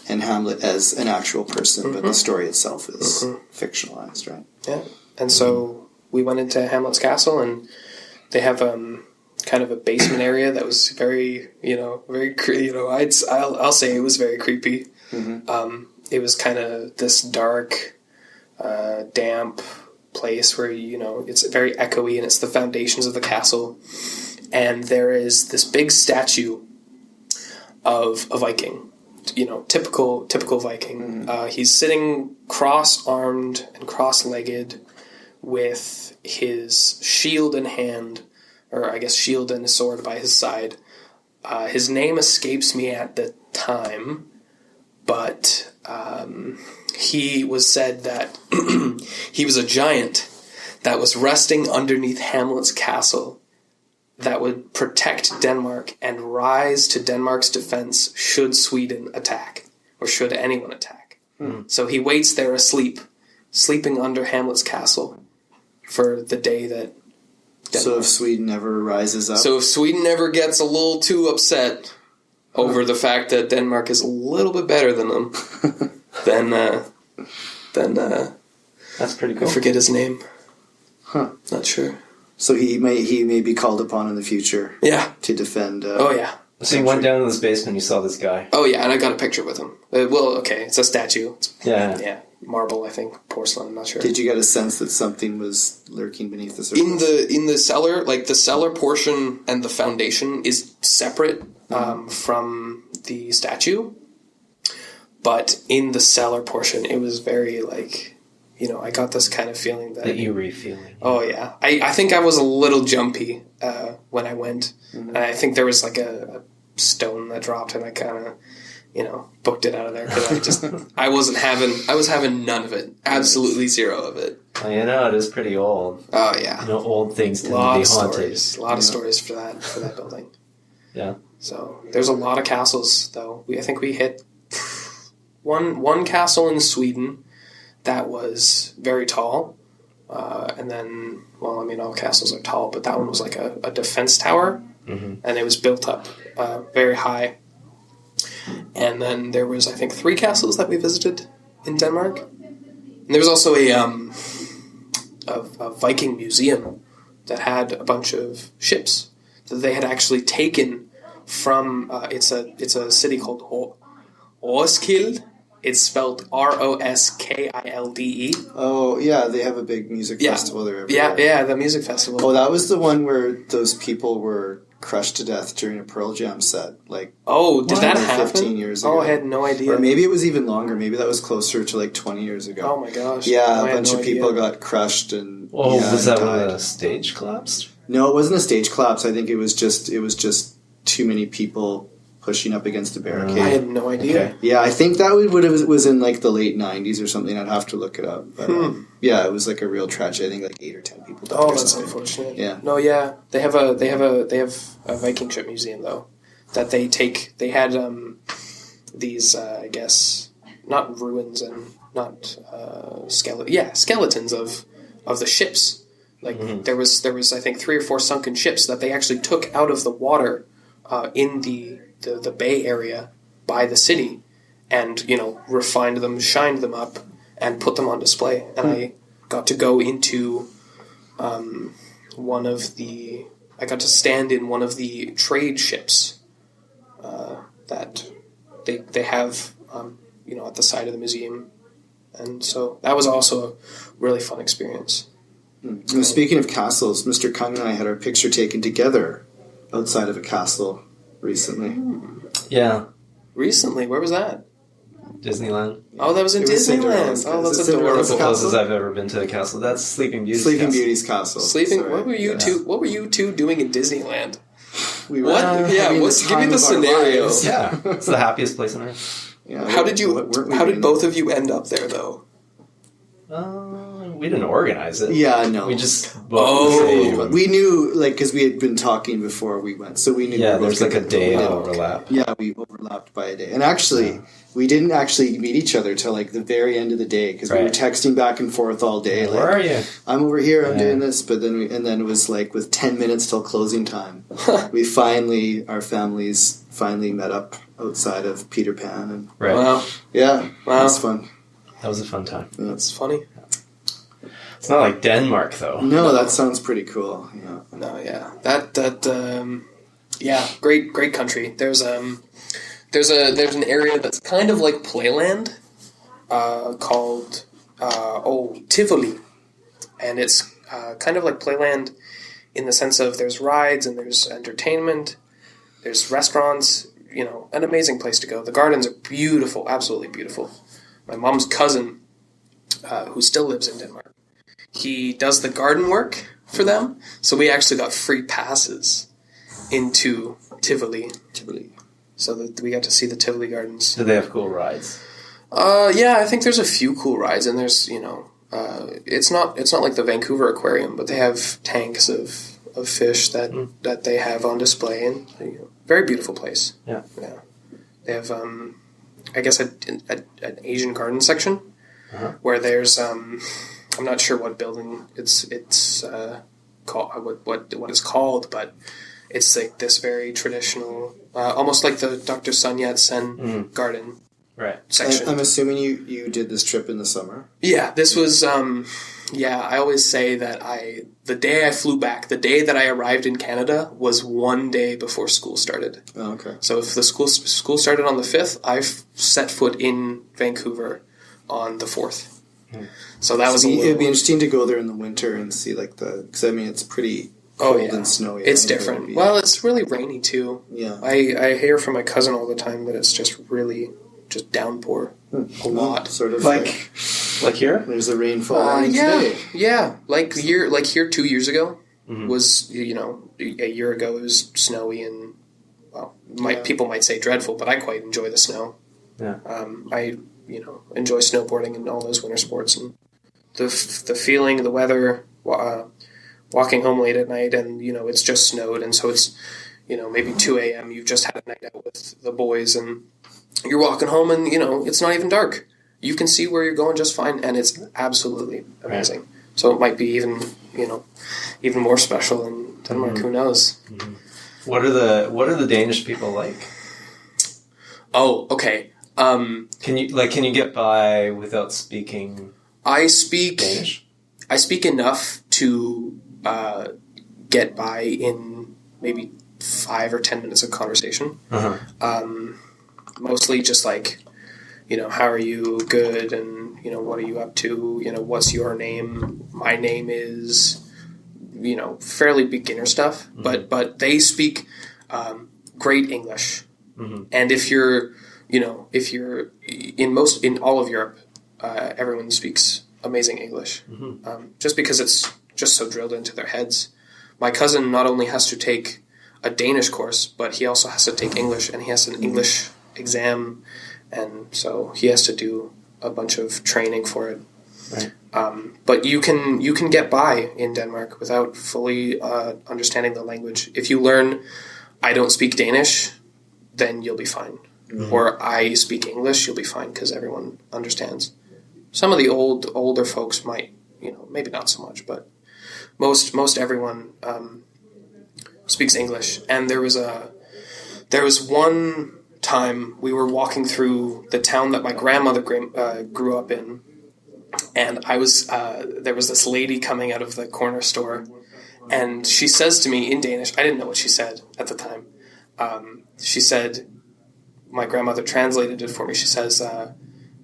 Speaker 4: and Hamlet as an actual person, but the story itself is fictionalized, right?
Speaker 3: Yeah, and so we went into Hamlet's Castle, and they have kind of a basement area that was very, I'll say it was very creepy. It was kind of this dark, damp place where, it's very echoey, and it's the foundations of the castle. And there is this big statue of a Viking, typical Viking. He's sitting cross-armed and cross-legged with his shield in hand, or I guess shield and a sword by his side. His name escapes me at the time, but he was said that he was a giant that was resting underneath Hamlet's castle that would protect Denmark and rise to Denmark's defense should Sweden attack, or should anyone attack. So he waits there asleep, sleeping under Hamlet's castle for the day that Denmark...
Speaker 4: So if Sweden ever rises up...
Speaker 3: So if Sweden ever gets a little too upset over the fact that Denmark is a little bit better than them, then
Speaker 1: that's pretty cool.
Speaker 3: I forget his name. Not sure.
Speaker 4: So he may be called upon in the future.
Speaker 3: Yeah.
Speaker 4: To defend.
Speaker 1: So you went down to this basement, you saw this guy.
Speaker 3: Oh yeah, and I got a picture with him. It's a statue.
Speaker 1: Yeah.
Speaker 3: marble, I think, porcelain. I'm not sure.
Speaker 4: Did you get a sense that something was lurking beneath the surface?
Speaker 3: In the cellar, like the cellar portion and the foundation is separate from the statue, but in the cellar portion, it was very like, I got this kind of feeling that
Speaker 1: the eerie feeling.
Speaker 3: Oh yeah, I think I was a little jumpy when I went, and I think there was like a stone that dropped, and I kind of. Booked it out of there because I was having none of it. Absolutely zero of it.
Speaker 1: Well, it is pretty old.
Speaker 3: Oh, yeah.
Speaker 1: Old things tend to be haunted.
Speaker 3: A lot of stories for that building.
Speaker 1: Yeah.
Speaker 3: So there's a lot of castles, though. I think we hit one castle in Sweden that was very tall. And then, all castles are tall, but that one was like a defense tower. Mm-hmm. And it was built up very high. And then there was, I think, 3 castles that we visited in Denmark. And there was also a Viking museum that had a bunch of ships that they had actually taken from. It's a city called Roskilde. It's spelled Roskilde.
Speaker 4: Oh yeah, they have a big music festival there.
Speaker 3: Yeah, the music festival.
Speaker 4: Oh, that was the one where those people were crushed to death during a Pearl Jam set. Did
Speaker 3: that happen?
Speaker 4: 15 years ago.
Speaker 3: Oh, I had no idea.
Speaker 4: Or maybe it was even longer. Maybe that was closer to 20 years ago.
Speaker 3: Oh my gosh.
Speaker 4: Yeah, a bunch of people got crushed and
Speaker 1: was that
Speaker 4: died.
Speaker 1: when the stage collapsed?
Speaker 4: No, it wasn't a stage collapse. I think it was just too many people pushing up against a barricade.
Speaker 3: I had no idea.
Speaker 4: Okay. Yeah, I think that was in the late 90s or something. I'd have to look it up. But it was a real tragedy. I think 8 or 10 people died.
Speaker 3: Oh, that's unfortunate.
Speaker 4: Yeah.
Speaker 3: No, yeah. They have a Viking ship museum though that they take. They had these I guess not ruins and not skeletons of the ships. There was I think 3 or 4 sunken ships that they actually took out of the water in the bay area by the city and refined them, shined them up, and put them on display. And I got to go into I got to stand in one of the trade ships that they have at the side of the museum, and so that was also a really fun experience.
Speaker 4: Speaking of castles, Mr. Kung and I had our picture taken together outside of a castle recently.
Speaker 1: Yeah.
Speaker 3: Recently? Where was that?
Speaker 1: Disneyland.
Speaker 3: Oh, that was in Disneyland. Oh, that's adorable.
Speaker 1: That's the closest I've ever been to a castle. That's Sleeping Beauty's
Speaker 4: Beauty's castle.
Speaker 3: What were you two doing in Disneyland?
Speaker 4: We were
Speaker 3: give me the scenario.
Speaker 1: Yeah, it's the happiest place on earth.
Speaker 3: Yeah, how did both of you end up there though?
Speaker 1: We didn't organize it.
Speaker 4: Yeah, no.
Speaker 1: We just
Speaker 4: we knew because we had been talking before we went, so we knew.
Speaker 1: Yeah, there's a day overlap.
Speaker 4: Yeah, we overlapped by a day, and actually, we didn't actually meet each other till the very end of the day because we were texting back and forth all day.
Speaker 1: Where are you?
Speaker 4: I'm over here. I'm doing this, but then it was with 10 minutes till closing time. Our families finally met up outside of Peter Pan, and
Speaker 3: wow,
Speaker 4: yeah, wow, it was fun.
Speaker 1: That was a fun time.
Speaker 4: Yeah.
Speaker 3: That's funny.
Speaker 1: It's not like Denmark, though.
Speaker 4: No, that sounds pretty cool. Yeah.
Speaker 3: No, yeah, great country. There's an area that's kind of like Playland, called Tivoli, and it's kind of like Playland in the sense of there's rides and there's entertainment, there's restaurants. An amazing place to go. The gardens are beautiful, absolutely beautiful. My mom's cousin, who still lives in Denmark, he does the garden work for them, so we actually got free passes into Tivoli. So that we got to see the Tivoli Gardens.
Speaker 1: Do they have cool rides?
Speaker 3: Yeah, I think there's a few cool rides, and there's it's not like the Vancouver Aquarium, but they have tanks of fish that they have on display, and very beautiful place.
Speaker 1: Yeah.
Speaker 3: They have I guess an Asian garden section where there's I'm not sure what building it's called, what it's called, but it's this very traditional, almost like the Dr. Sun Yat-sen garden section.
Speaker 4: I'm assuming you did this trip in the summer?
Speaker 3: Yeah, this was, I always say that the day I flew back, the day that I arrived in Canada was one day before school started.
Speaker 4: Oh, okay.
Speaker 3: So if the school started on the 5th, I set foot in Vancouver on the 4th. So that was
Speaker 4: it'd be interesting to go there in the winter and see because I mean it's pretty cold and snowy.
Speaker 3: It's different. Well, it's really rainy too.
Speaker 4: Yeah.
Speaker 3: I hear from my cousin all the time that it's just really just downpour a lot.
Speaker 4: Sort of
Speaker 1: like here.
Speaker 4: There's a rainfall today.
Speaker 3: Yeah. Like here 2 years ago was a year ago it was snowy and people might say dreadful, but I quite enjoy the snow.
Speaker 1: Yeah.
Speaker 3: I enjoy snowboarding and all those winter sports and the feeling, the weather, walking home late at night and, it's just snowed and so it's, maybe 2 a.m. You've just had a night out with the boys and you're walking home and, it's not even dark. You can see where you're going just fine and it's absolutely amazing. Right. So it might be even more special in Denmark. Who knows?
Speaker 1: Mm-hmm. What are the Danish people like?
Speaker 3: Oh, okay.
Speaker 1: Can you get by without speaking?
Speaker 3: I speak
Speaker 1: Danish.
Speaker 3: I speak enough to get by in maybe 5 or 10 minutes of conversation.
Speaker 1: Uh-huh.
Speaker 3: Mostly just how are you? Good, and what are you up to? What's your name? My name is, fairly beginner stuff. Mm-hmm. But they speak great English, and if you're in all of Europe, everyone speaks amazing English, just because it's just so drilled into their heads. My cousin not only has to take a Danish course, but he also has to take English, and he has an English exam, and so he has to do a bunch of training for it.
Speaker 1: Right.
Speaker 3: But you can get by in Denmark without fully understanding the language. If you learn, I don't speak Danish, then you'll be fine. Mm-hmm. Or I speak English, you'll be fine because everyone understands. Some of the older folks might, maybe not so much, but most everyone speaks English. And there was one time we were walking through the town that my grandmother grew up in, and there was this lady coming out of the corner store, and she says to me in Danish, I didn't know what she said at the time. She said, my grandmother translated it for me. She says,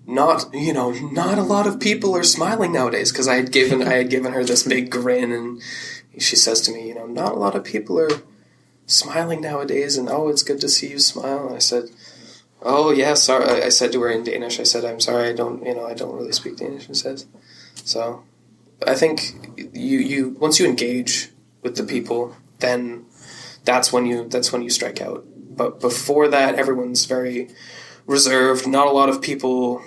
Speaker 3: not a lot of people are smiling nowadays, because I had given her this big grin, and she says to me, not a lot of people are smiling nowadays, and it's good to see you smile. And I said, oh yeah, sorry. I said to her in Danish, I said, I'm sorry, I don't really speak Danish. She says, so I think you once you engage with the people, then that's when you strike out. But before that, everyone's very reserved. Not a lot of people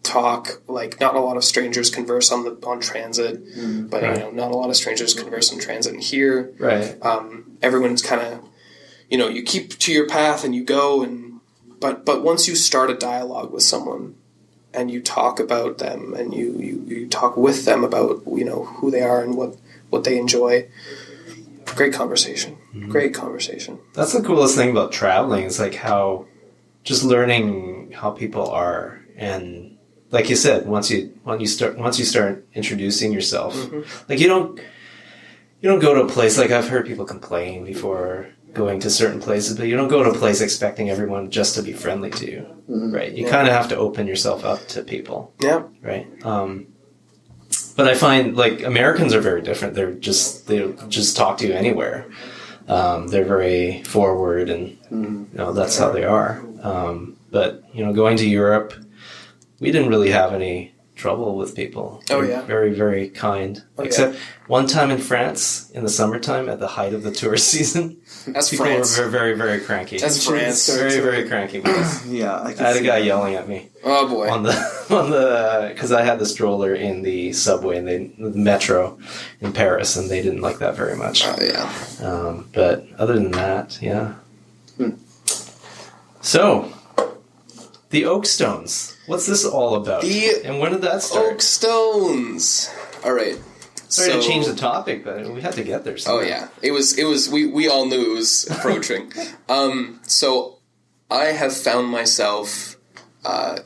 Speaker 3: talk. Not a lot of strangers converse on transit. But right. Not a lot of strangers converse on transit. And here,
Speaker 1: right.
Speaker 3: Everyone's kind of, you keep to your path and you go. But once you start a dialogue with someone, and you talk about them, and you talk with them about who they are and what they enjoy. Great conversation. Mm-hmm. Great conversation.
Speaker 1: That's the coolest thing about traveling is how just learning how people are, and like you said, once you start introducing yourself, you don't go to a place, I've heard people complain before going to certain places, but you don't go to a place expecting everyone just to be friendly to you, right? You kind of have to open yourself up to people, right? But I find Americans are very different. They'll just talk to you anywhere. They're very forward, and that's how they are. But going to Europe, we didn't really have any trouble with people. They're very, very kind. Except one time in France in the summertime at the height of the tourist season.
Speaker 3: That's
Speaker 1: people
Speaker 3: France.
Speaker 1: were very, very cranky.
Speaker 3: That's France.
Speaker 1: Very, very cranky.
Speaker 4: Yeah,
Speaker 1: I had a guy yelling at me.
Speaker 3: Oh boy!
Speaker 1: On the because I had the stroller in the subway and the metro in Paris, and they didn't like that very much.
Speaker 3: Oh yeah.
Speaker 1: But other than that, yeah. So, the Oakstones. What's this all about? And when did that start?
Speaker 3: Oakstones. All right.
Speaker 1: Sorry to change the topic, but we had to get there somehow.
Speaker 3: Oh yeah, it was. We all knew it was approaching. So I have found myself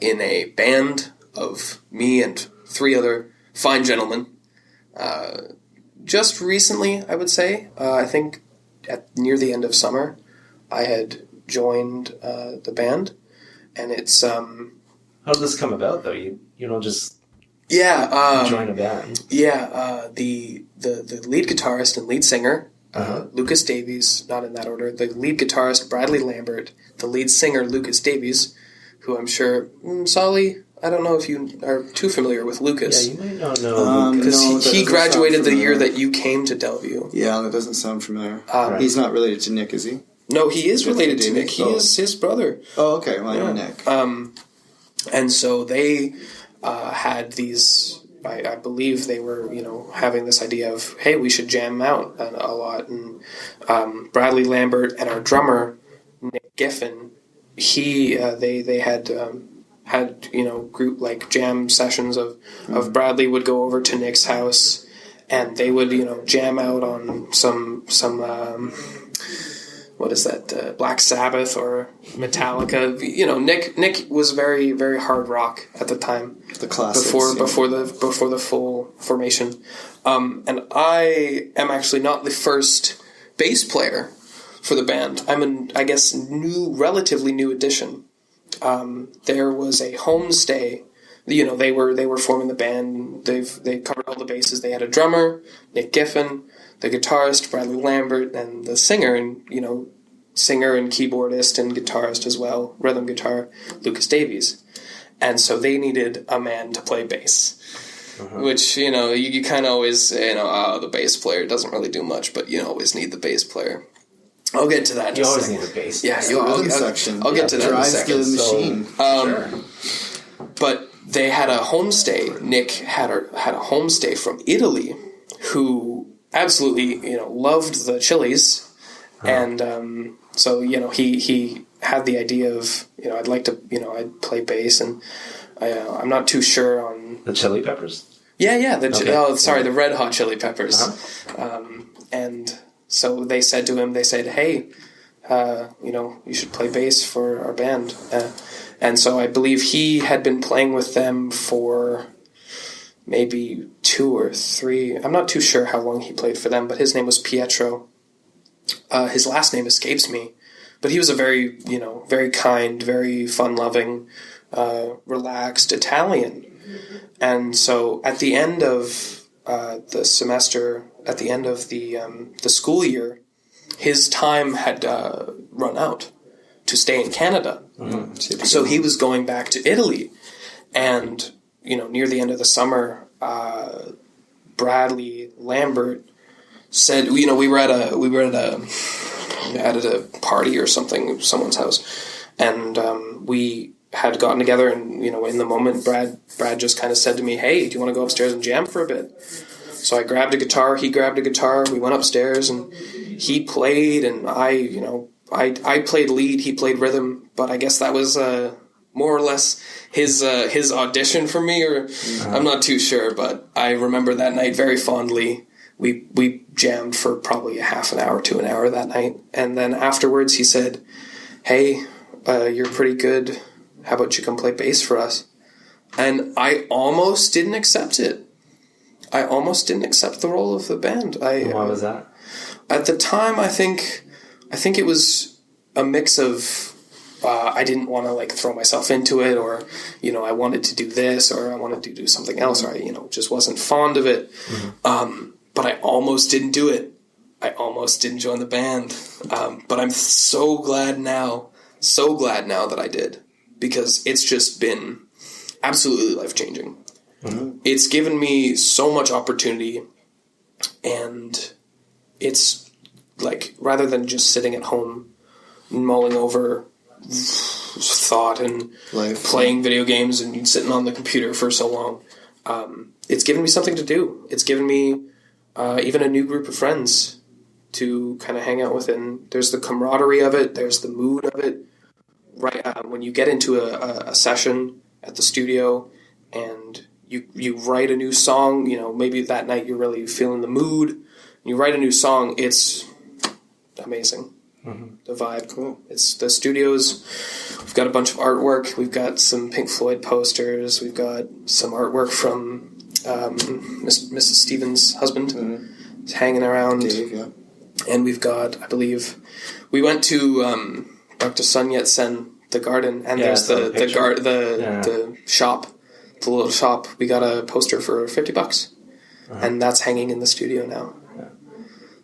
Speaker 3: in a band of me and 3 other fine gentlemen. Just recently, I would say. I think near the end of summer, I had joined the band, and it's
Speaker 1: How did this come about, though? You don't just join a band.
Speaker 3: Yeah, the lead guitarist and lead singer, Lucas Davies, not in that order, the lead guitarist, Bradley Lambert, the lead singer, Lucas Davies, who I'm sure, Sahli, I don't know if you are too familiar with Lucas.
Speaker 1: Yeah, you might not know.
Speaker 3: Because he graduated the year that you came to Delview.
Speaker 4: Yeah, that doesn't sound familiar. He's not related to Nick, is he?
Speaker 3: No, he is related to Nick. He is his brother.
Speaker 4: Oh, okay. Well, I know Nick.
Speaker 3: And so they had these, I believe they were, having this idea of, hey, we should jam out a lot. And Bradley Lambert and our drummer, Nick Giffen, they had group like jam sessions of Bradley would go over to Nick's house and they would jam out on some what is that, Black Sabbath or Metallica. Nick was very, very hard rock at the time,
Speaker 4: the classics,
Speaker 3: before the full formation. And I am actually not the first bass player for the band. I'm I guess relatively new addition. There was a homestay. They were forming the band. They covered all the bases. They had a drummer, Nick Giffen, the guitarist, Bradley Lambert, and the singer and keyboardist and guitarist as well, rhythm guitar, Lucas Davies. And so they needed a man to play bass. Which, you kind of always, the bass player doesn't really do much, but you always need the bass player. I'll get to that in a second.
Speaker 1: You always need a bass.
Speaker 3: Yeah, I'll get to that in a second.
Speaker 4: Drives the machine.
Speaker 3: Sure. But they had a homestay. Nick had a homestay from Italy, who absolutely loved the Chili's, and so he had the idea of I'd like to I'd play bass, and I'm not too sure on
Speaker 1: the Chili Peppers.
Speaker 3: Yeah. The Red Hot Chili Peppers, and. So they said to him, hey, you should play bass for our band. And so I believe he had been playing with them for maybe 2 or 3. I'm not too sure how long he played for them, but his name was Pietro. His last name escapes me. But he was a very, very kind, very fun-loving, relaxed Italian. And so at the end of the semester, at the end of the school year, his time had run out to stay in Canada. So he was going back to Italy. And, near the end of the summer, Bradley Lambert said, we were at a party or something, someone's house, and we had gotten together, and in the moment, Brad just kind of said to me, "Hey, do you want to go upstairs and jam for a bit?" So I grabbed a guitar, he grabbed a guitar, we went upstairs, and he played, and I played lead, he played rhythm, but I guess that was more or less his audition for me, or I'm not too sure, but I remember that night very fondly. We jammed for probably a half an hour to an hour that night, and then afterwards he said, "Hey, you're pretty good. How about you come play bass for us?" And I almost didn't accept it. I almost didn't accept the role of the band.
Speaker 1: Why was that?
Speaker 3: At the time, I think it was a mix of I didn't want to throw myself into it, or I wanted to do this, or I wanted to do something else, or I just wasn't fond of it. But I almost didn't do it. I almost didn't join the band. But I'm so glad now that I did, because it's just been absolutely life-changing. It's given me so much opportunity, and it's rather than just sitting at home mulling over thought and playing video games and sitting on the computer for so long, it's given me something to do. It's given me even a new group of friends to kind of hang out with, and there's the camaraderie of it, there's the mood of it. Right, when you get into a session at the studio and you write a new song, maybe that night you're really feeling the mood, and you write a new song, it's amazing. The vibe, cool. It's the studios. We've got a bunch of artwork. We've got some Pink Floyd posters. We've got some artwork from Mrs. Stevens' husband hanging around.
Speaker 4: Dave, yeah.
Speaker 3: And we've got, I believe, we went to Dr. Sun Yat-sen the garden, and
Speaker 1: Yeah,
Speaker 3: there's the shop, the little shop. We got a poster for $50, and that's hanging in the studio now. Yeah.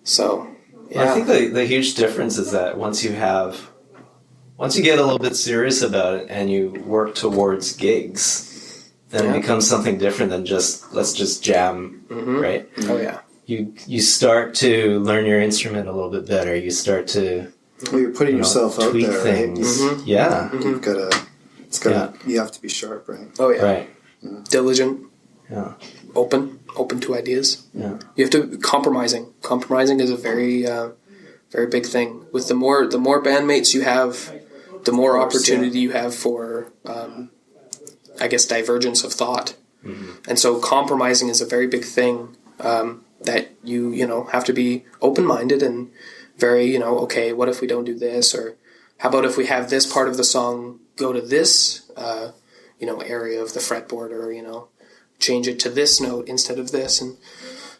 Speaker 3: So, yeah.
Speaker 1: Well, I think the huge difference is that once you get a little bit serious about it and you work towards gigs, then it becomes something different than just let's just jam, right?
Speaker 3: Oh yeah.
Speaker 1: You start to learn your instrument a little bit better. You start to
Speaker 4: you're putting yourself out there,
Speaker 1: things. Right? Yeah.
Speaker 4: You've got you have to be sharp, right?
Speaker 3: Oh yeah.
Speaker 1: Right.
Speaker 3: Diligent.
Speaker 1: Yeah.
Speaker 3: Open to ideas.
Speaker 1: Yeah.
Speaker 3: You have to compromising. Compromising is a very very big thing. With the more bandmates you have, the more opportunity you have for I guess divergence of thought. And so compromising is a very big thing that you have to be open-minded and very, okay, what if we don't do this? Or how about if we have this part of the song go to this, area of the fretboard, or, change it to this note instead of this. And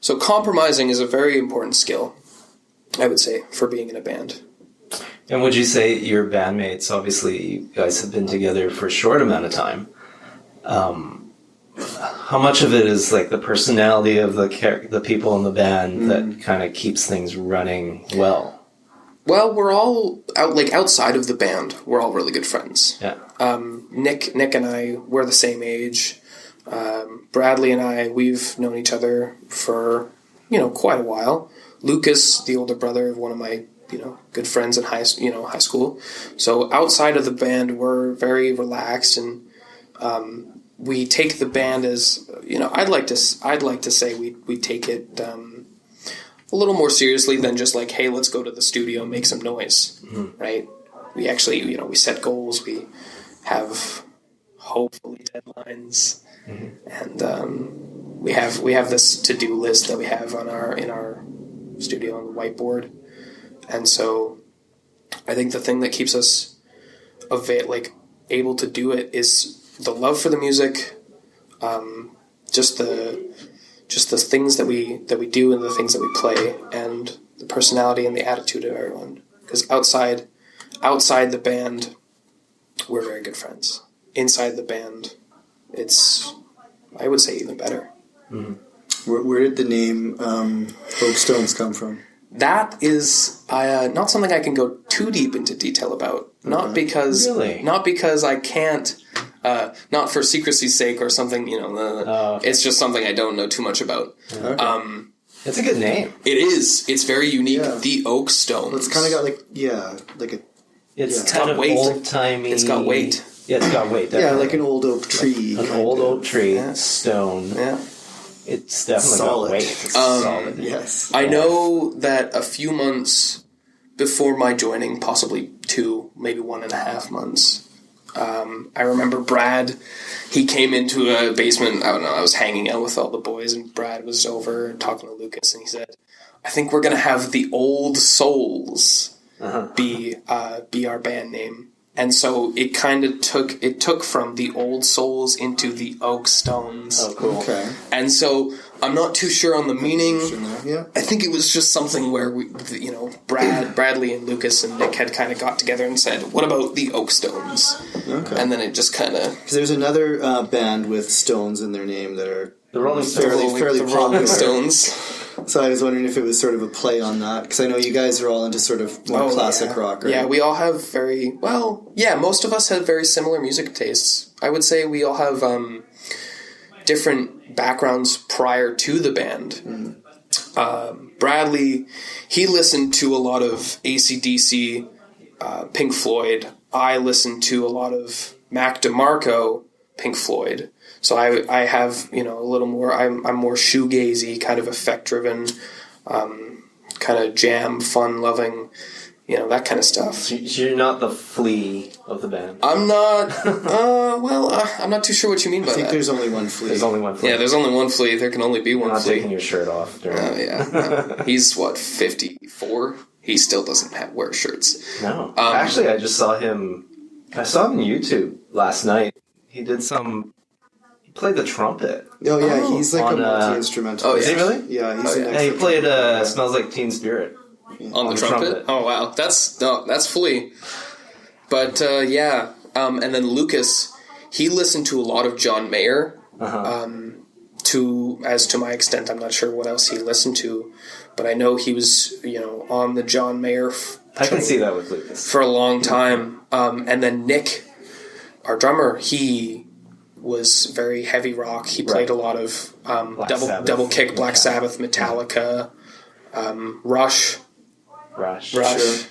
Speaker 3: so compromising is a very important skill, I would say, for being in a band.
Speaker 1: And would you say your bandmates, obviously you guys have been together for a short amount of time, how much of it is like the personality of the people in the band that kind of keeps things running well?
Speaker 3: Well, we're all outside of the band. We're all really good friends.
Speaker 1: Yeah.
Speaker 3: Nick and I, we're the same age. Bradley and I, we've known each other for quite a while. Lucas, the older brother of one of my good friends in high school. So outside of the band, we're very relaxed and. We take the band as I'd like to say we take it a little more seriously than just like, hey, let's go to the studio and make some noise, right? We actually we set goals, we have hopefully deadlines, and we have this to-do list that we have in our studio on the whiteboard, and so I think the thing that keeps us able to do it is the love for the music, just the things that we do and the things that we play, and the personality and the attitude of everyone. Because outside the band, we're very good friends. Inside the band, it's, I would say, even better.
Speaker 4: Mm-hmm. Where did the name Oak Stones come from?
Speaker 3: That is not something I can go too deep into detail about. Not because I can't. Not for secrecy's sake or something, okay. It's just something I don't know too much about.
Speaker 4: Okay.
Speaker 1: It's a good name.
Speaker 3: It is. It's very unique. Yeah. The Oak Stones.
Speaker 4: Well, it's kind of got
Speaker 1: It's kind of old-timey.
Speaker 3: It's got weight.
Speaker 1: Yeah, it's got weight. Definitely.
Speaker 4: Yeah, like an old oak tree.
Speaker 1: An old oak tree, stone.
Speaker 3: Yeah.
Speaker 1: It's definitely
Speaker 4: solid.
Speaker 1: Got weight. It's solid.
Speaker 4: Yes.
Speaker 3: I know that a few months before my joining, possibly 2, maybe 1.5 months, I remember Brad, he came into a basement, I don't know, I was hanging out with all the boys, and Brad was over talking to Lucas, and he said, I think we're going to have the Old Souls be our band name. And so it kind of took from the Old Souls into the Oak Stones.
Speaker 1: Oh, cool.
Speaker 4: Okay.
Speaker 3: And so I'm not too sure on the meaning.
Speaker 4: Yeah.
Speaker 3: I think it was just something where Bradley and Lucas and Nick had kind of got together and said, "What about the Oak Stones?" Okay. And then it just kind of
Speaker 4: because there's another band with stones in their name that are
Speaker 1: the Rolling
Speaker 4: Stones, fairly
Speaker 3: the Rolling Stones.
Speaker 4: So I was wondering if it was sort of a play on that, because I know you guys are all into sort of more classic rock, right?
Speaker 3: Yeah, we all have most of us have very similar music tastes. I would say we all have different backgrounds prior to the band. Bradley, he listened to a lot of AC/DC, Pink Floyd. I listened to a lot of Mac DeMarco, Pink Floyd. So I have a little more. I'm more shoegazy, kind of effect driven, kind of jam, fun loving, that kind of stuff.
Speaker 1: So you're not the Flea of the band.
Speaker 3: I'm not. I'm not too sure what you mean by that.
Speaker 4: I think there's only one Flea.
Speaker 1: There's only one Flea.
Speaker 3: Yeah, there's only one Flea. There can only be one
Speaker 1: You're not
Speaker 3: Flea.
Speaker 1: taking your shirt off.
Speaker 3: Yeah. He's 54. He still doesn't wear shirts.
Speaker 1: No. Actually, I just saw him. I saw him on YouTube last night. He did some. Played the trumpet.
Speaker 4: Oh yeah, he's like a multi-instrumentalist.
Speaker 3: Oh,
Speaker 1: is he really?
Speaker 4: Yeah, he's
Speaker 1: he played "Smells Like Teen Spirit"
Speaker 3: on the trumpet. Oh wow, that's Flea. But And then Lucas, he listened to a lot of John Mayer. To my extent, I'm not sure what else he listened to, but I know he was, on the John Mayer.
Speaker 1: I can see that with Lucas
Speaker 3: for a long time. And then Nick, our drummer, he was very heavy rock. He played a lot of double kick, Black Sabbath, Metallica, Rush.
Speaker 4: Sure,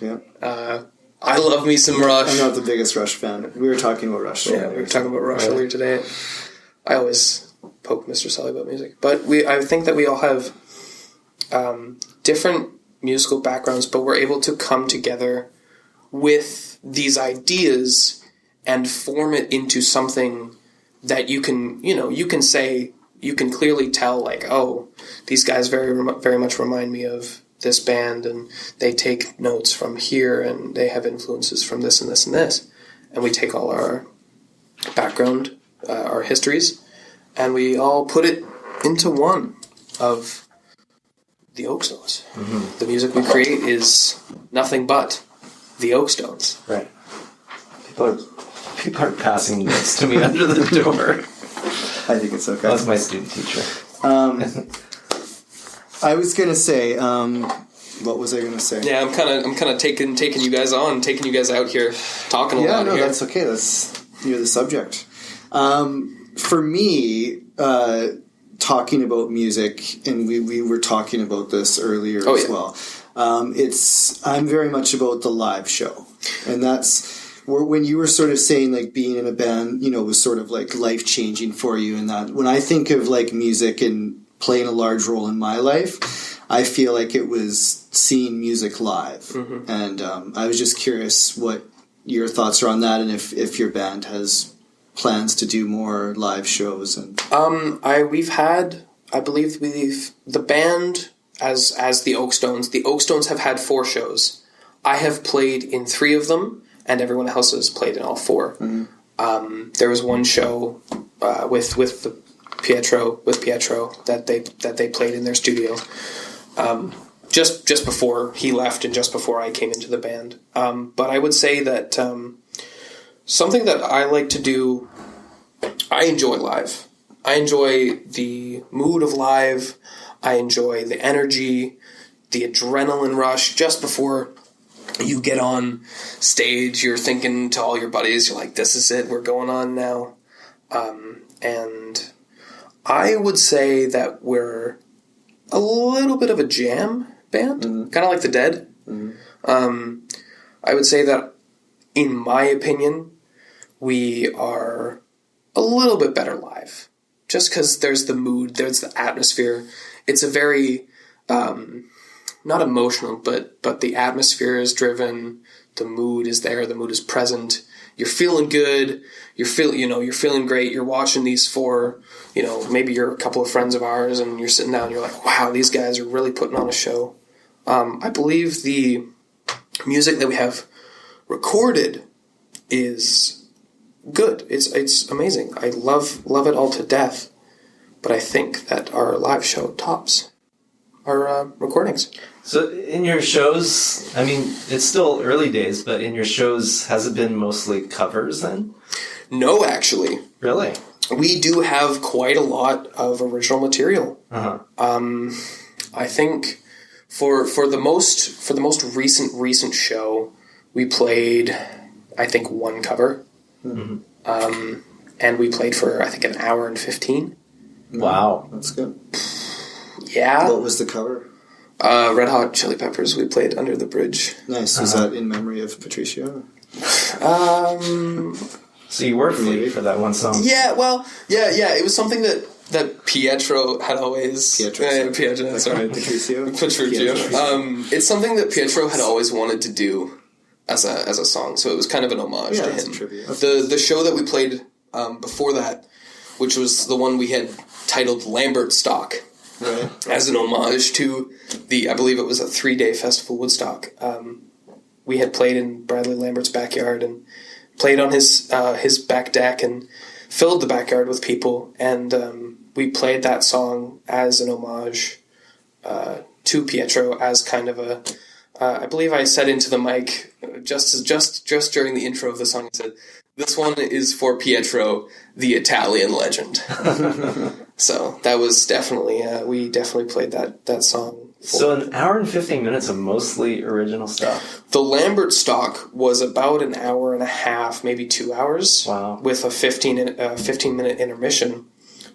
Speaker 4: yeah.
Speaker 3: I love me some Rush.
Speaker 4: I'm not the biggest Rush fan. We were talking about Rush.
Speaker 3: Yeah, we were talking about Rush earlier today. I always poke Mr. Sully about music, but I think that we all have different musical backgrounds, but we're able to come together with these ideas and form it into something that you can say, you can clearly tell, like, oh, these guys very much remind me of this band, and they take notes from here, and they have influences from this and this and this, and we take all our background, our histories, and we all put it into one of the Oakstones. Mm-hmm. The music we create is nothing but the Oakstones.
Speaker 1: Right. People are passing notes to me under the door.
Speaker 4: I think it's okay.
Speaker 1: That's my student teacher.
Speaker 4: I was gonna say, what was I gonna say?
Speaker 3: Yeah, I'm kind of taking you guys on, taking you guys out here, talking a lot here.
Speaker 4: Yeah, no, that's okay. You're the subject. For me, talking about music, and we were talking about this earlier as well. I'm very much about the live show, and that's when you were sort of saying, like, being in a band, was sort of like life changing for you. And that when I think of like music and playing a large role in my life, I feel like it was seeing music live. Mm-hmm. And I was just curious what your thoughts are on that, and if your band has plans to do more live shows. And
Speaker 3: I believe the band as the Oakstones. The Oakstones have had 4 shows. I have played in 3 of them, and everyone else has played in all 4. Mm-hmm. There was one show with Pietro that they played in their studio. Just before he left and just before I came into the band. But I would say that something that I like to do, I enjoy live. I enjoy the mood of live. I enjoy the energy, the adrenaline rush. Just before you get on stage, you're thinking to all your buddies, you're like, this is it, we're going on now. And I would say that we're a little bit of a jam band, kind of like the Dead. Mm-hmm. I would say that, in my opinion, we are a little bit better live. Just because there's the mood, there's the atmosphere. It's a very, not emotional, but the atmosphere is driven. The mood is there. The mood is present. You're feeling good. You're feeling great. You're watching these 4, maybe you're a couple of friends of ours, and you're sitting down and you're like, wow, these guys are really putting on a show. I believe the music that we have recorded is good. It's amazing. I love it all to death. But I think that our live show tops our recordings.
Speaker 1: So in your shows, I mean, it's still early days, but in your shows, has it been mostly covers then?
Speaker 3: No, actually.
Speaker 1: Really?
Speaker 3: We do have quite a lot of original material. Uh-huh. I think for the most recent show, we played, I think, 1 cover. Mm-hmm. And we played for, I think, an hour and 15.
Speaker 1: Wow.
Speaker 4: That's good.
Speaker 3: Yeah.
Speaker 4: What was the cover?
Speaker 3: Red Hot Chili Peppers. We played Under the Bridge.
Speaker 4: Nice. Was that in memory of Patricia?
Speaker 1: So you were free for that one song?
Speaker 3: Yeah, well, yeah. It was something that Pietro had always... Pietro, sorry.
Speaker 4: Patricio.
Speaker 3: It's something that Pietro had always wanted to do as a song, so it was kind of an homage to him.
Speaker 4: Tribute.
Speaker 3: The show that we played before that, which was the one we had titled Lambert Stock, right, as an homage to I believe it was a 3-day festival, Woodstock. We had played in Bradley Lambert's backyard and played on his back deck and filled the backyard with people, and we played that song as an homage to Pietro, as kind of a... I believe I said into the mic just during the intro of the song, I said, This one is for Pietro, the Italian legend. So that was definitely, we definitely played that song.
Speaker 1: So an hour and 15 minutes of mostly original stuff.
Speaker 3: The Lambert stock was about an hour and a half, maybe 2 hours.
Speaker 1: Wow.
Speaker 3: With a 15-minute intermission.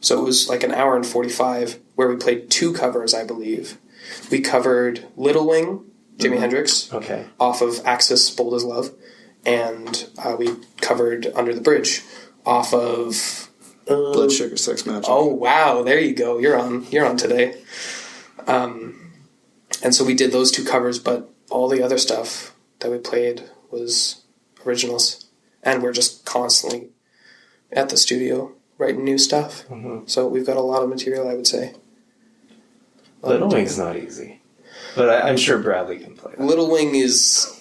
Speaker 3: So it was like an hour and 45, where we played 2 covers, I believe. We covered Little Wing, Jimi Hendrix, off of Axis, Bold as Love. And we covered Under the Bridge off of
Speaker 4: Blood Sugar Sex Magic.
Speaker 3: Oh wow, there you go. You're on today. And so we did those 2 covers, but all the other stuff that we played was originals, and we're just constantly at the studio writing new stuff. Mm-hmm. So we've got a lot of material, I would say.
Speaker 1: Little Wing's not easy, but I'm sure Bradley can play that.
Speaker 3: Little Wing is.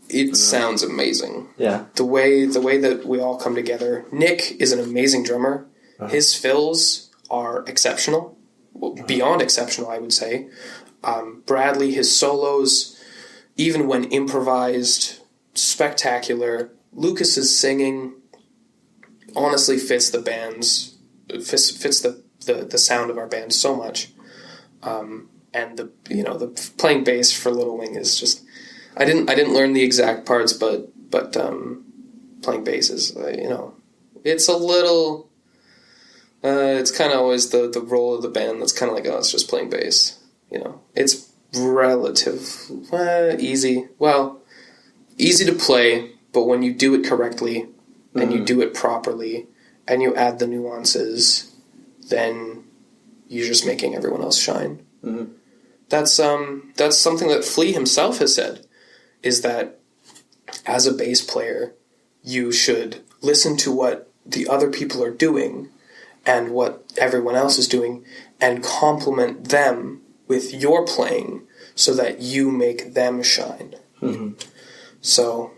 Speaker 3: It sounds amazing.
Speaker 1: Yeah.
Speaker 3: The way that we all come together. Nick is an amazing drummer. Uh-huh. His fills are exceptional. Well, beyond exceptional, I would say. Bradley, his solos, even when improvised, spectacular. Lucas's singing honestly fits the sound of our band so much. And the playing bass for Little Wing is just... I didn't learn the exact parts, but playing bass is it's a little it's kind of always the role of the band that's kind of like, oh, it's just playing bass. It's relative easy. Well, easy to play, but when you do it correctly and you do it properly and you add the nuances, then you're just making everyone else shine. Mm-hmm. That's something that Flea himself has said. Is that as a bass player, you should listen to what the other people are doing and what everyone else is doing and complement them with your playing so that you make them shine. Mm-hmm. So...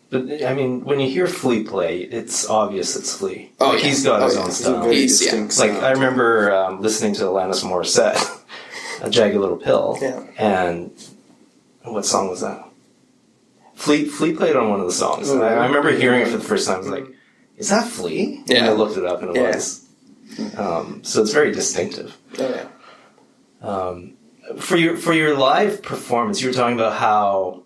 Speaker 1: But, I mean, when you hear Flea play, it's obvious it's Flea.
Speaker 3: Oh,
Speaker 1: like, he's got his own style. Like, I remember listening to Alanis Morissette, A Jagged Little Pill, and what song was that? Flea played on one of the songs, and I remember hearing it for the first time. I was like, "Is that Flea?" Yeah. And I looked it up, and it was. So it's very distinctive.
Speaker 3: Oh, yeah.
Speaker 1: For your live performance, you were talking about how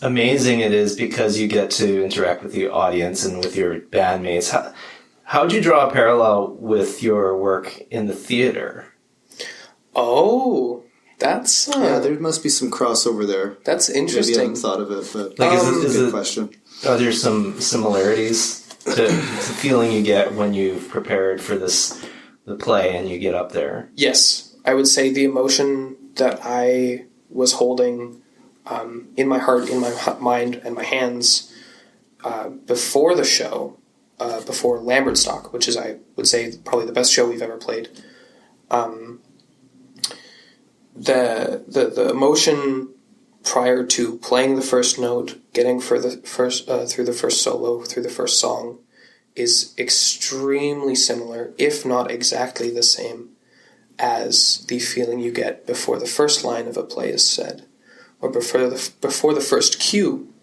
Speaker 1: amazing it is because you get to interact with the audience and with your bandmates. How would you draw a parallel with your work in the theater?
Speaker 3: Oh. That's
Speaker 4: there must be some crossover there.
Speaker 3: That's interesting.
Speaker 4: Maybe I haven't thought of it, but
Speaker 1: like, is
Speaker 4: good
Speaker 1: it,
Speaker 4: question.
Speaker 1: Are there some similarities to the feeling you get when you've prepared for the play and you get up there?
Speaker 3: Yes, I would say the emotion that I was holding in my heart, in my mind, and my hands before the show, before Lambert Stock, which is, I would say, probably the best show we've ever played. The emotion prior to playing the first note, getting for the first through the first solo, through the first song, is extremely similar, if not exactly the same, as the feeling you get before the first line of a play is said, or before the first cue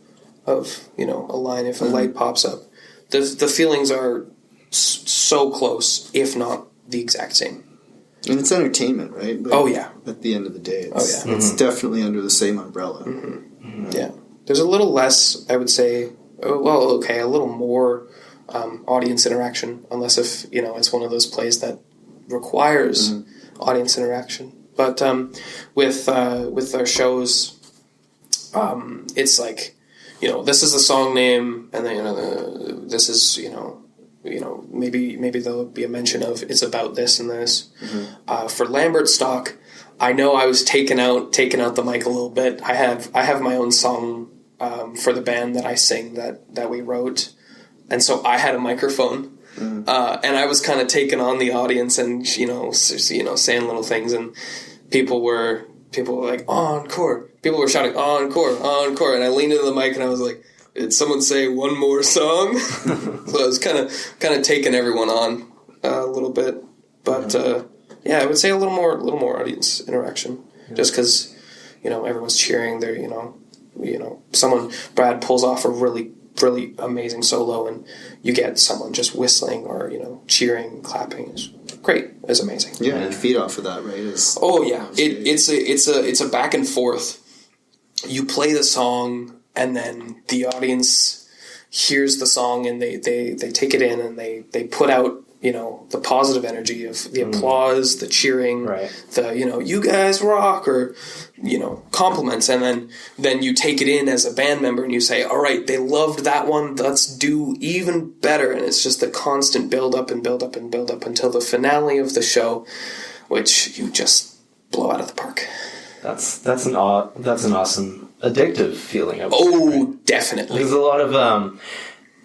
Speaker 3: of a line. If a light pops up, the feelings are so close, if not the exact same.
Speaker 4: And it's entertainment, right? Like,
Speaker 3: oh, yeah.
Speaker 4: At the end of the day, it's definitely under the same umbrella.
Speaker 3: Mm-hmm. Mm-hmm. Yeah. There's a little less, I would say, a little more audience interaction, unless if, it's one of those plays that requires audience interaction. But with our shows, it's like, this is the song name, and then, this is, maybe there'll be a mention of it's about this and this. Mm-hmm. For Lambert Stock, I know I was taking out the mic a little bit. I have my own song for the band that I sing that we wrote, and so I had a microphone, and I was kind of taking on the audience and saying little things, and people were like, encore. People were shouting encore, encore, and I leaned into the mic and I was like, did someone say one more song? So I was kind of taking everyone on a little bit, but I would say a little more audience interaction, just because everyone's cheering. There, Brad pulls off a really really amazing solo, and you get someone just whistling or cheering, clapping. It's great. It's amazing.
Speaker 4: Yeah, and feed off of that, right?
Speaker 3: It's a back and forth. You play the song, and then the audience hears the song, and they take it in, and they put out the positive energy of the applause, the cheering, the you guys rock, or compliments, and then you take it in as a band member and you say, all right, they loved that one, let's do even better. And it's just a constant build up and build up and build up until the finale of the show, which you just blow out of the park.
Speaker 1: That's an awesome addictive feeling.
Speaker 3: Definitely.
Speaker 1: There's a lot of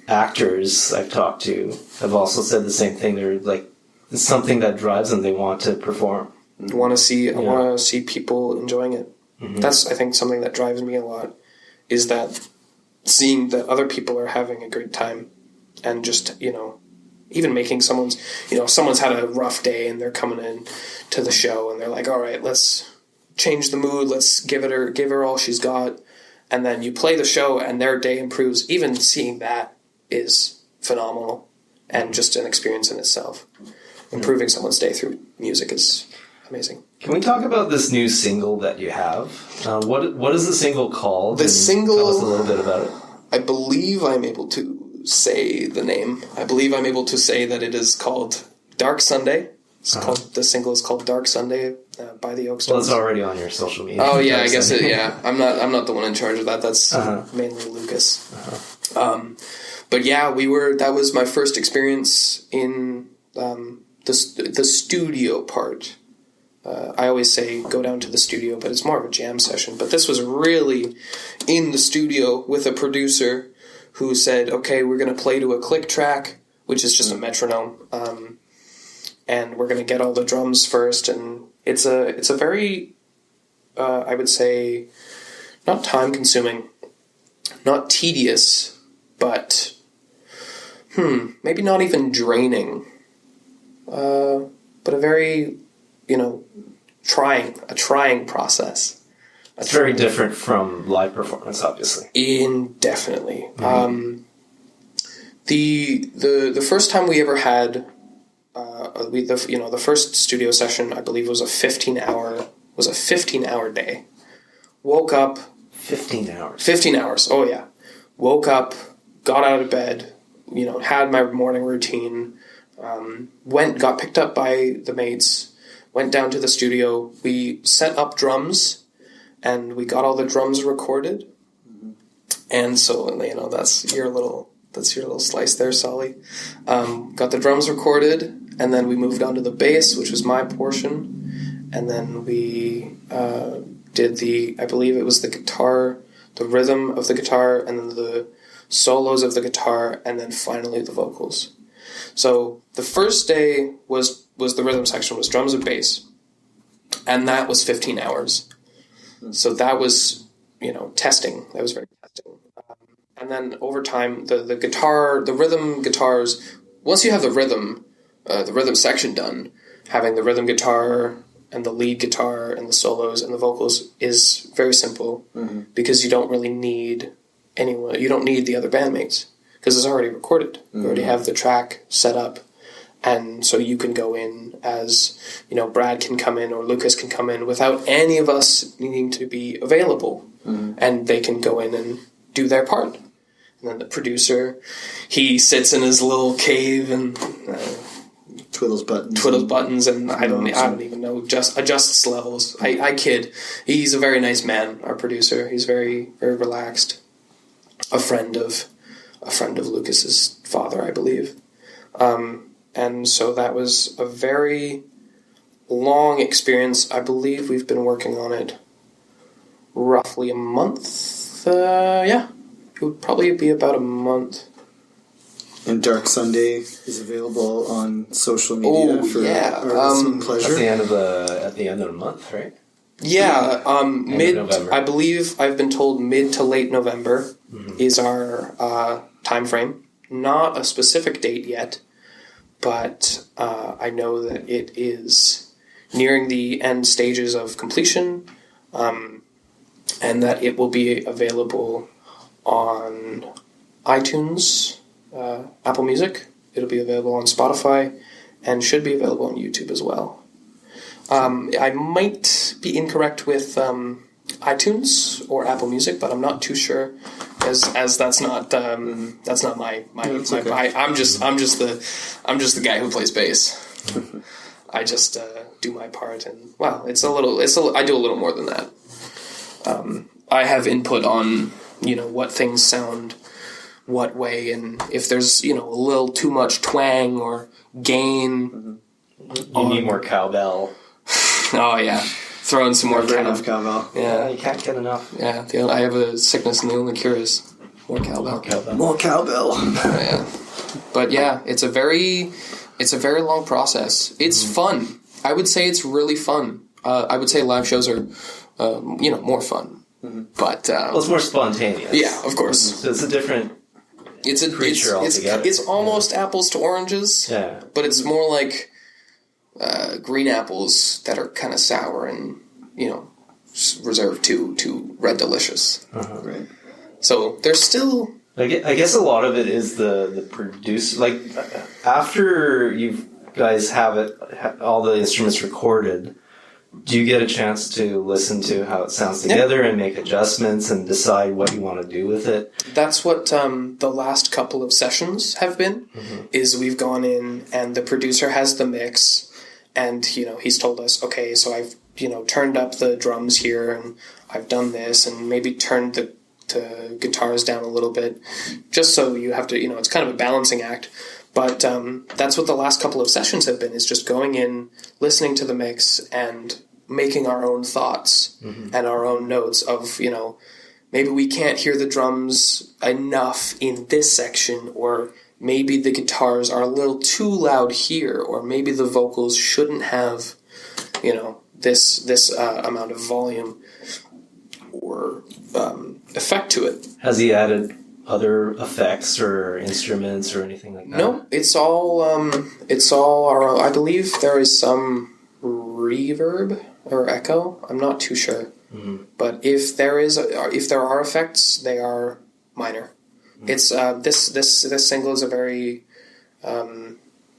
Speaker 1: actors I've talked to have also said the same thing. They're like, it's something that drives them. They want to perform.
Speaker 3: I want to see people enjoying it. Mm-hmm. That's, I think, something that drives me a lot, is that seeing that other people are having a great time, and just, even making someone's had a rough day and they're coming in to the show and they're like, all right, let's change the mood. Let's give her all she's got. And then you play the show and their day improves. Even seeing that is phenomenal and just an experience in itself. Improving someone's day through music is amazing.
Speaker 1: Can we talk about this new single that you have? What is the single called?
Speaker 3: The single...
Speaker 1: Tell us a little bit about it.
Speaker 3: I believe I'm able to say the name. I believe I'm able to say that it is called Dark Sunday. The single is called Dark Sunday by the Oak Stones.
Speaker 1: Well, it's already on your social media.
Speaker 3: Oh yeah, I guess it. Yeah, I'm not the one in charge of that. That's mainly Lucas. But yeah, that was my first experience in the studio part. I always say go down to the studio, but it's more of a jam session. But this was really in the studio with a producer who said, okay, we're going to play to a click track, which is just a metronome. And we're going to get all the drums first. And it's a very, I would say, not time-consuming, not tedious, but, maybe not even draining, but a very, trying process.
Speaker 1: It's very different from live performance, obviously.
Speaker 3: Indefinitely. Mm-hmm. The first time we ever had the first studio session, I believe, was a 15-hour day. Woke up
Speaker 1: 15 hours.
Speaker 3: 15 hours. Oh yeah. Woke up, got out of bed, had my morning routine, got picked up by the mates, went down to the studio. We set up drums, and we got all the drums recorded. Mm-hmm. And so, that's your little slice there, Sahli. Got the drums recorded, and then we moved on to the bass, which was my portion. And then we did I believe it was the guitar, the rhythm of the guitar, and then the solos of the guitar, and then finally the vocals. So the first day was the rhythm section, was drums and bass. And that was 15 hours. So that was, testing. That was very testing. And then over time, the guitar, the rhythm guitars, once you have the rhythm section done, having the rhythm guitar and the lead guitar and the solos and the vocals is very simple, because you don't really need anyone. You don't need the other bandmates because it's already recorded. You already have the track set up. And so you can go in as, Brad can come in or Lucas can come in without any of us needing to be available. And they can go in and do their part. And then the producer, he sits in his little cave and
Speaker 4: twiddles buttons,
Speaker 3: and I don't even know, just adjusts levels. I kid. He's a very nice man, our producer. He's very, very relaxed. A friend of Lucas's father, I believe. And so that was a very long experience. I believe we've been working on it roughly a month. Yeah. It would probably be about a month.
Speaker 4: And Dark Sunday is available on social media for artists and pleasure.
Speaker 1: At the end of the month, right?
Speaker 3: Yeah, November. I believe I've been told mid to late November is our time frame. Not a specific date yet, but I know that it is nearing the end stages of completion, and that it will be available on iTunes, Apple Music. It'll be available on Spotify and should be available on YouTube as well. I might be incorrect with iTunes or Apple Music, but I'm not too sure, as that's not my okay. I'm just the guy who plays bass. I just do my part, and I do a little more than that. I have input on what things sound what way, and if there's a little too much twang or gain.
Speaker 1: You need more cowbell.
Speaker 3: Oh yeah, throw in some more
Speaker 4: cowbell.
Speaker 3: Yeah,
Speaker 1: you can't get enough.
Speaker 3: Yeah, I have a sickness, and the only cure is more cowbell.
Speaker 4: More cowbell.
Speaker 3: Yeah, but yeah, it's a very long process. It's fun. I would say it's really fun. I would say live shows are, more fun. Mm-hmm. But
Speaker 1: it's more spontaneous.
Speaker 3: Yeah, of course.
Speaker 1: So it's a different. It's a creature altogether.
Speaker 3: It's almost apples to oranges.
Speaker 1: Yeah,
Speaker 3: but it's more like green apples that are kind of sour and reserved to red delicious.
Speaker 1: Uh-huh.
Speaker 3: Right. So there's still.
Speaker 1: I guess a lot of it is the produce. Like after you guys have all the instruments recorded, do you get a chance to listen to how it sounds together and make adjustments and decide what you want to do with it?
Speaker 3: That's what the last couple of sessions have been. Mm-hmm. Is we've gone in and the producer has the mix, and he's told us, okay, so I've turned up the drums here and I've done this and maybe turned the guitars down a little bit, just so you have to, it's kind of a balancing act. But that's what the last couple of sessions have been, is just going in, listening to the mix, and making our own thoughts and our own notes of, maybe we can't hear the drums enough in this section, or maybe the guitars are a little too loud here, or maybe the vocals shouldn't have, this amount of volume or effect to it.
Speaker 1: Has he added other effects or instruments or anything like that?
Speaker 3: No, it's all our own. I believe there is some reverb or echo. I'm not too sure, but if there are effects, they are minor. It's this single is a very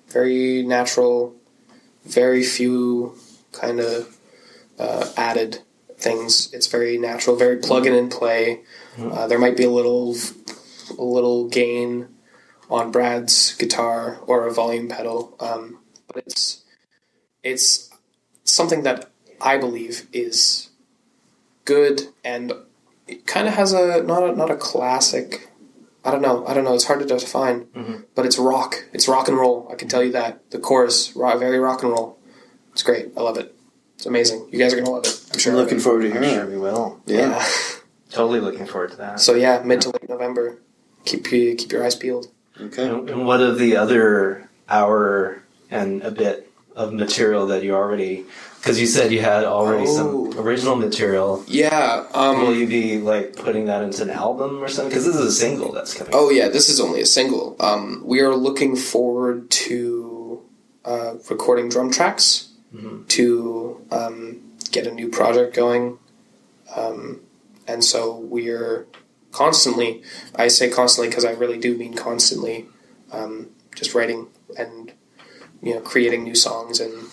Speaker 3: very natural, very few kind of added things. It's very natural, very plug in and play. There might be a little gain on Brad's guitar or a volume pedal, but it's something that I believe is good, and it kind of has not a classic. I don't know. It's hard to define, but it's rock. It's rock and roll. I can tell you that. The chorus, very rock and roll. It's great. I love it. It's amazing. You guys are gonna love it. I'm sure.
Speaker 4: I'm looking forward to hearing it.
Speaker 1: I'm sure we will.
Speaker 3: Yeah.
Speaker 1: Totally looking forward to that.
Speaker 3: So yeah, mid to late November. Keep your eyes peeled.
Speaker 4: Okay.
Speaker 1: And what of the other hour and a bit of material that you already? Because you said you had already some original material.
Speaker 3: Yeah.
Speaker 1: Will you be putting that into an album or something? Because this is a single that's coming.
Speaker 3: Oh yeah, this is only a single. We are looking forward to recording drum tracks to get a new project going. And so we're constantly, I say constantly because I really do mean constantly, just writing and, creating new songs and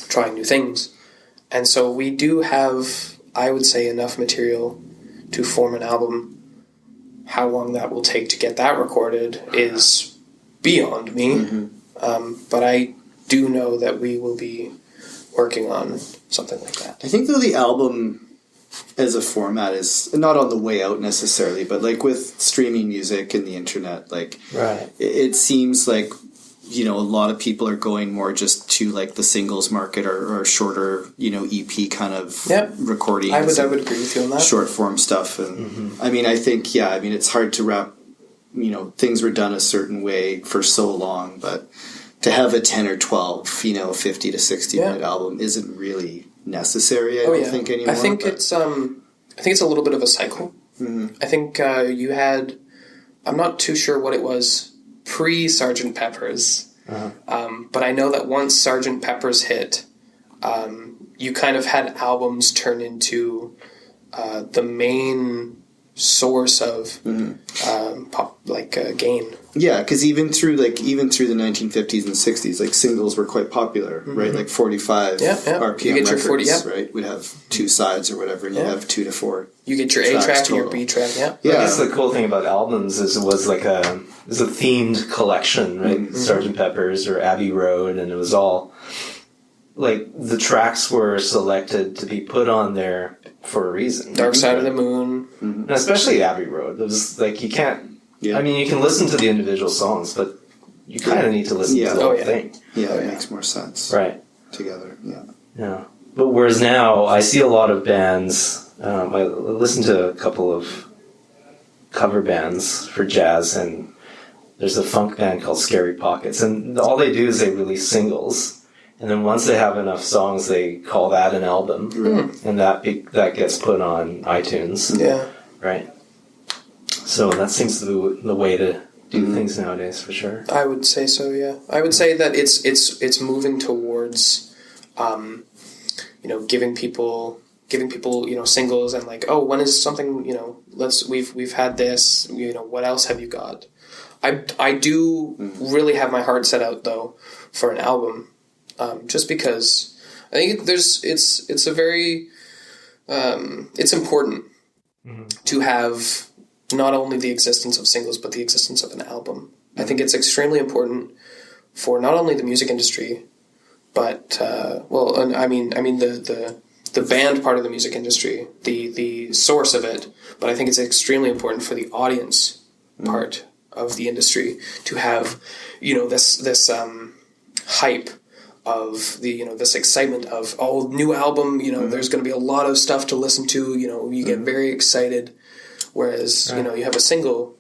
Speaker 3: trying new things. And so we do have, I would say, enough material to form an album. How long that will take to get that recorded is beyond me. But I do know that we will be working on something like that.
Speaker 4: I think, though, the album as a format is not on the way out necessarily, but with streaming music and the internet,
Speaker 1: right.
Speaker 4: It seems like, a lot of people are going more just to the singles market or shorter, EP kind of recordings.
Speaker 3: I would agree with you on that.
Speaker 4: Short form stuff. And I think, it's hard to wrap, things were done a certain way for so long, but to have a 10 or 12, 50 to 60 minute album isn't really necessary, I don't think anymore.
Speaker 3: I think it's a little bit of a cycle. I think you had, I'm not too sure what it was pre-Sgt. Pepper's, but I know that once Sgt. Pepper's hit, you kind of had albums turn into the main source of gain.
Speaker 4: Yeah, because even through the 1950s and 60s, like singles were quite popular, right? Like 45 RPM records, right? Would have 2 sides or whatever, and you have 2 to 4.
Speaker 3: You get your A track and your B track. Yeah.
Speaker 1: I guess the cool thing about albums is it was a themed collection, right? Sgt. Pepper's or Abbey Road, and it was all like the tracks were selected to be put on there for a reason.
Speaker 3: Dark Side of the Moon,
Speaker 1: and especially Abbey Road. It was like you can't. Yeah. I mean, you can listen to the individual songs, but you kind of need to listen to the whole thing.
Speaker 4: Yeah, it makes more sense.
Speaker 1: Right.
Speaker 4: Together, yeah.
Speaker 1: Yeah. But whereas now, I see a lot of bands, I listen to a couple of cover bands for jazz, and there's a funk band called Scary Pockets, and all they do is they release singles, and then once they have enough songs, they call that an album, and that gets put on iTunes.
Speaker 3: Yeah.
Speaker 1: Right. So that seems the way to do things nowadays, for sure.
Speaker 3: I would say so. Yeah, I would say that it's moving towards, giving people singles and like, oh, when is something, we've had this, what else have you got? I do really have my heart set out though for an album, just because I think it's a very it's important to have not only the existence of singles, but the existence of an album. I think it's extremely important for not only the music industry, but the band part of the music industry, the source of it. But I think it's extremely important for the audience part of the industry to have, this hype of this excitement of new album. There's going to be a lot of stuff to listen to. You get very excited. Whereas, you have a single,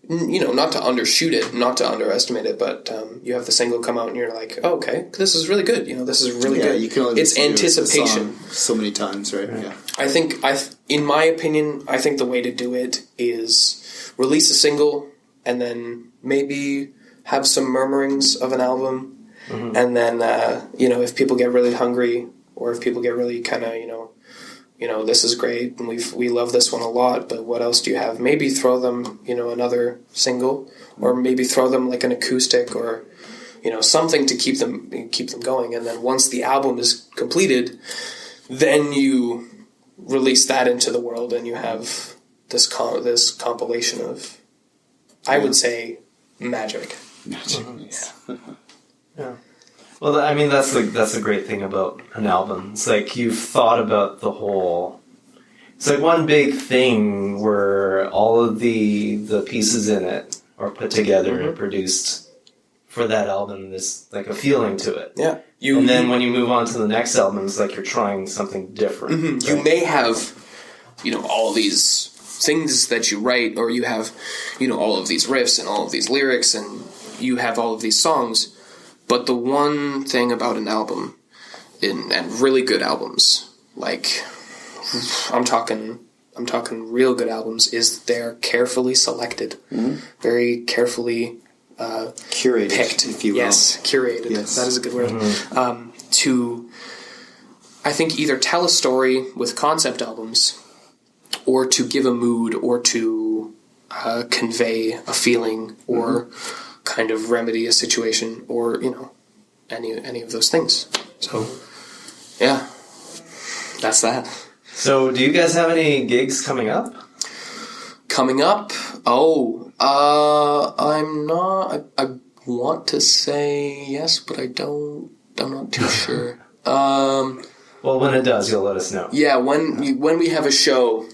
Speaker 3: not to undershoot it, not to underestimate it, but you have the single come out and you're like, oh, okay, this is really good. This is really good. You can only it's anticipation.
Speaker 4: So many times, right? Yeah.
Speaker 3: I think, in my opinion, I think the way to do it is release a single and then maybe have some murmurings of an album. And then, if people get really hungry or if people get really kind of, this is great and we love this one a lot, but what else do you have? Maybe throw them, another single, or maybe throw them like an acoustic or, something to keep them going. And then once the album is completed, then you release that into the world and you have this compilation of, I would say, magic.
Speaker 1: Yeah. Well, I mean, that's the great thing about an album. It's like you've thought about the whole. It's like one big thing where all of the pieces in it are put together and produced for that album. There's like a feeling to it.
Speaker 3: Yeah.
Speaker 1: And then when you move on to the next album, it's like you're trying something different.
Speaker 3: Right? You may have, all these things that you write, or you have, all of these riffs and all of these lyrics, and you have all of these songs. But the one thing about an album, and really good albums, like I'm talking real good albums, is they're carefully selected, very carefully
Speaker 4: curated,
Speaker 3: picked,
Speaker 4: if you will.
Speaker 3: Yes, curated. Yes. That is a good word. To, I think, either tell a story with concept albums, or to give a mood, or to convey a feeling, or kind of remedy a situation, or any of those things. So yeah, that's that.
Speaker 1: So do you guys have any gigs coming up?
Speaker 3: I'm not. I want to say yes, but I'm not too sure.
Speaker 1: Well, when it does, you'll let us know.
Speaker 3: Yeah, when we have a show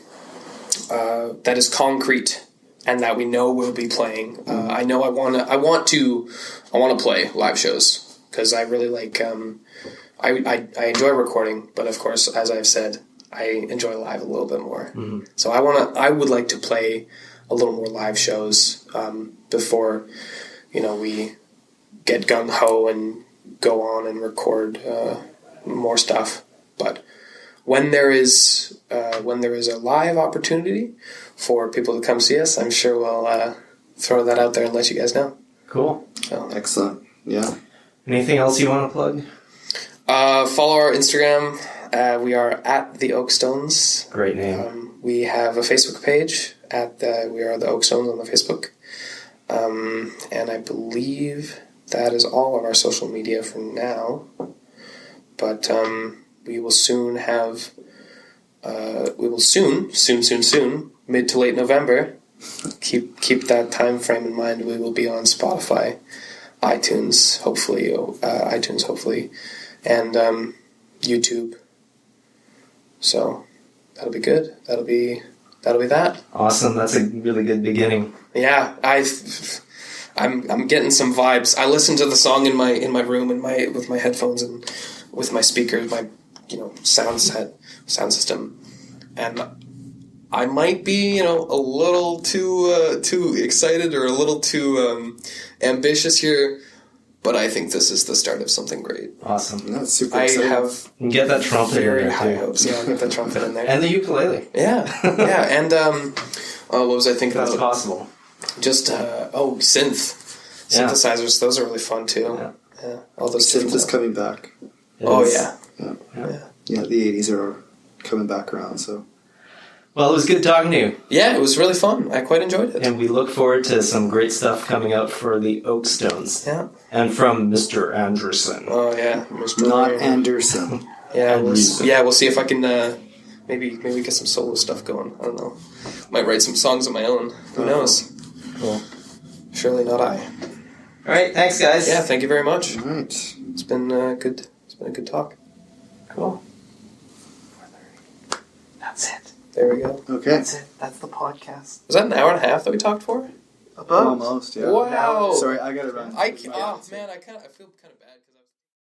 Speaker 3: that is concrete and that we know we'll be playing. I know I want to play live shows because I really like. I enjoy recording, but of course, as I've said, I enjoy live a little bit more. So I would like to play a little more live shows before we get gung ho and go on and record more stuff. But when there is a live opportunity for people to come see us, I'm sure we'll throw that out there and let you guys know.
Speaker 1: Cool.
Speaker 3: So.
Speaker 4: Excellent. Yeah.
Speaker 1: Anything else you want to plug?
Speaker 3: Follow our Instagram. We are at the Oakstones.
Speaker 1: Great name.
Speaker 3: We have a Facebook page, we are the Oakstones on the Facebook. And I believe that is all of our social media for now. But we will soon have, soon, mid to late November, keep that time frame in mind. We will be on Spotify, iTunes, hopefully, and YouTube. So that'll be good. That'll be that.
Speaker 1: Awesome. That's a really good beginning.
Speaker 3: Yeah, I'm getting some vibes. I listen to the song in my room with my headphones and with my speakers, my sound system, and I might be a little too excited or a little too ambitious here, but I think this is the start of something great.
Speaker 1: Awesome.
Speaker 4: That's super exciting.
Speaker 3: I have
Speaker 1: get that trumpet in
Speaker 3: very
Speaker 1: there
Speaker 3: high
Speaker 1: too.
Speaker 3: hopes. Yeah, I'll get the trumpet in there
Speaker 1: and the ukulele.
Speaker 3: Yeah, and what was I thinking?
Speaker 1: That's
Speaker 3: about?
Speaker 1: possible.
Speaker 3: Just synthesizers. Those are really fun too. Yeah, all those
Speaker 4: synth is coming back.
Speaker 3: Yeah.
Speaker 4: Yeah, the 80s are coming back around. So,
Speaker 1: well, it was good talking to you.
Speaker 3: Yeah, it was really fun. I quite enjoyed it.
Speaker 1: And we look forward to some great stuff coming out for the Oakstones.
Speaker 3: Yeah.
Speaker 1: And from Mr. Andresen.
Speaker 3: Oh yeah, Mr.
Speaker 4: Not Anderson.
Speaker 3: Yeah, we'll see if I can maybe get some solo stuff going. I don't know. Might write some songs of my own. Who knows?
Speaker 1: Cool.
Speaker 3: Surely not I.
Speaker 1: All right, thanks, guys.
Speaker 3: Yeah, thank you very much.
Speaker 4: All right.
Speaker 3: It's been good. It's been a good talk.
Speaker 1: Cool. That's it.
Speaker 3: There we go.
Speaker 4: Okay.
Speaker 1: That's it. That's the podcast.
Speaker 3: Was that an hour and a half that we talked for?
Speaker 1: About.
Speaker 4: Almost, yeah.
Speaker 3: Wow.
Speaker 4: Sorry, I gotta run.
Speaker 3: Man, I feel kind of bad because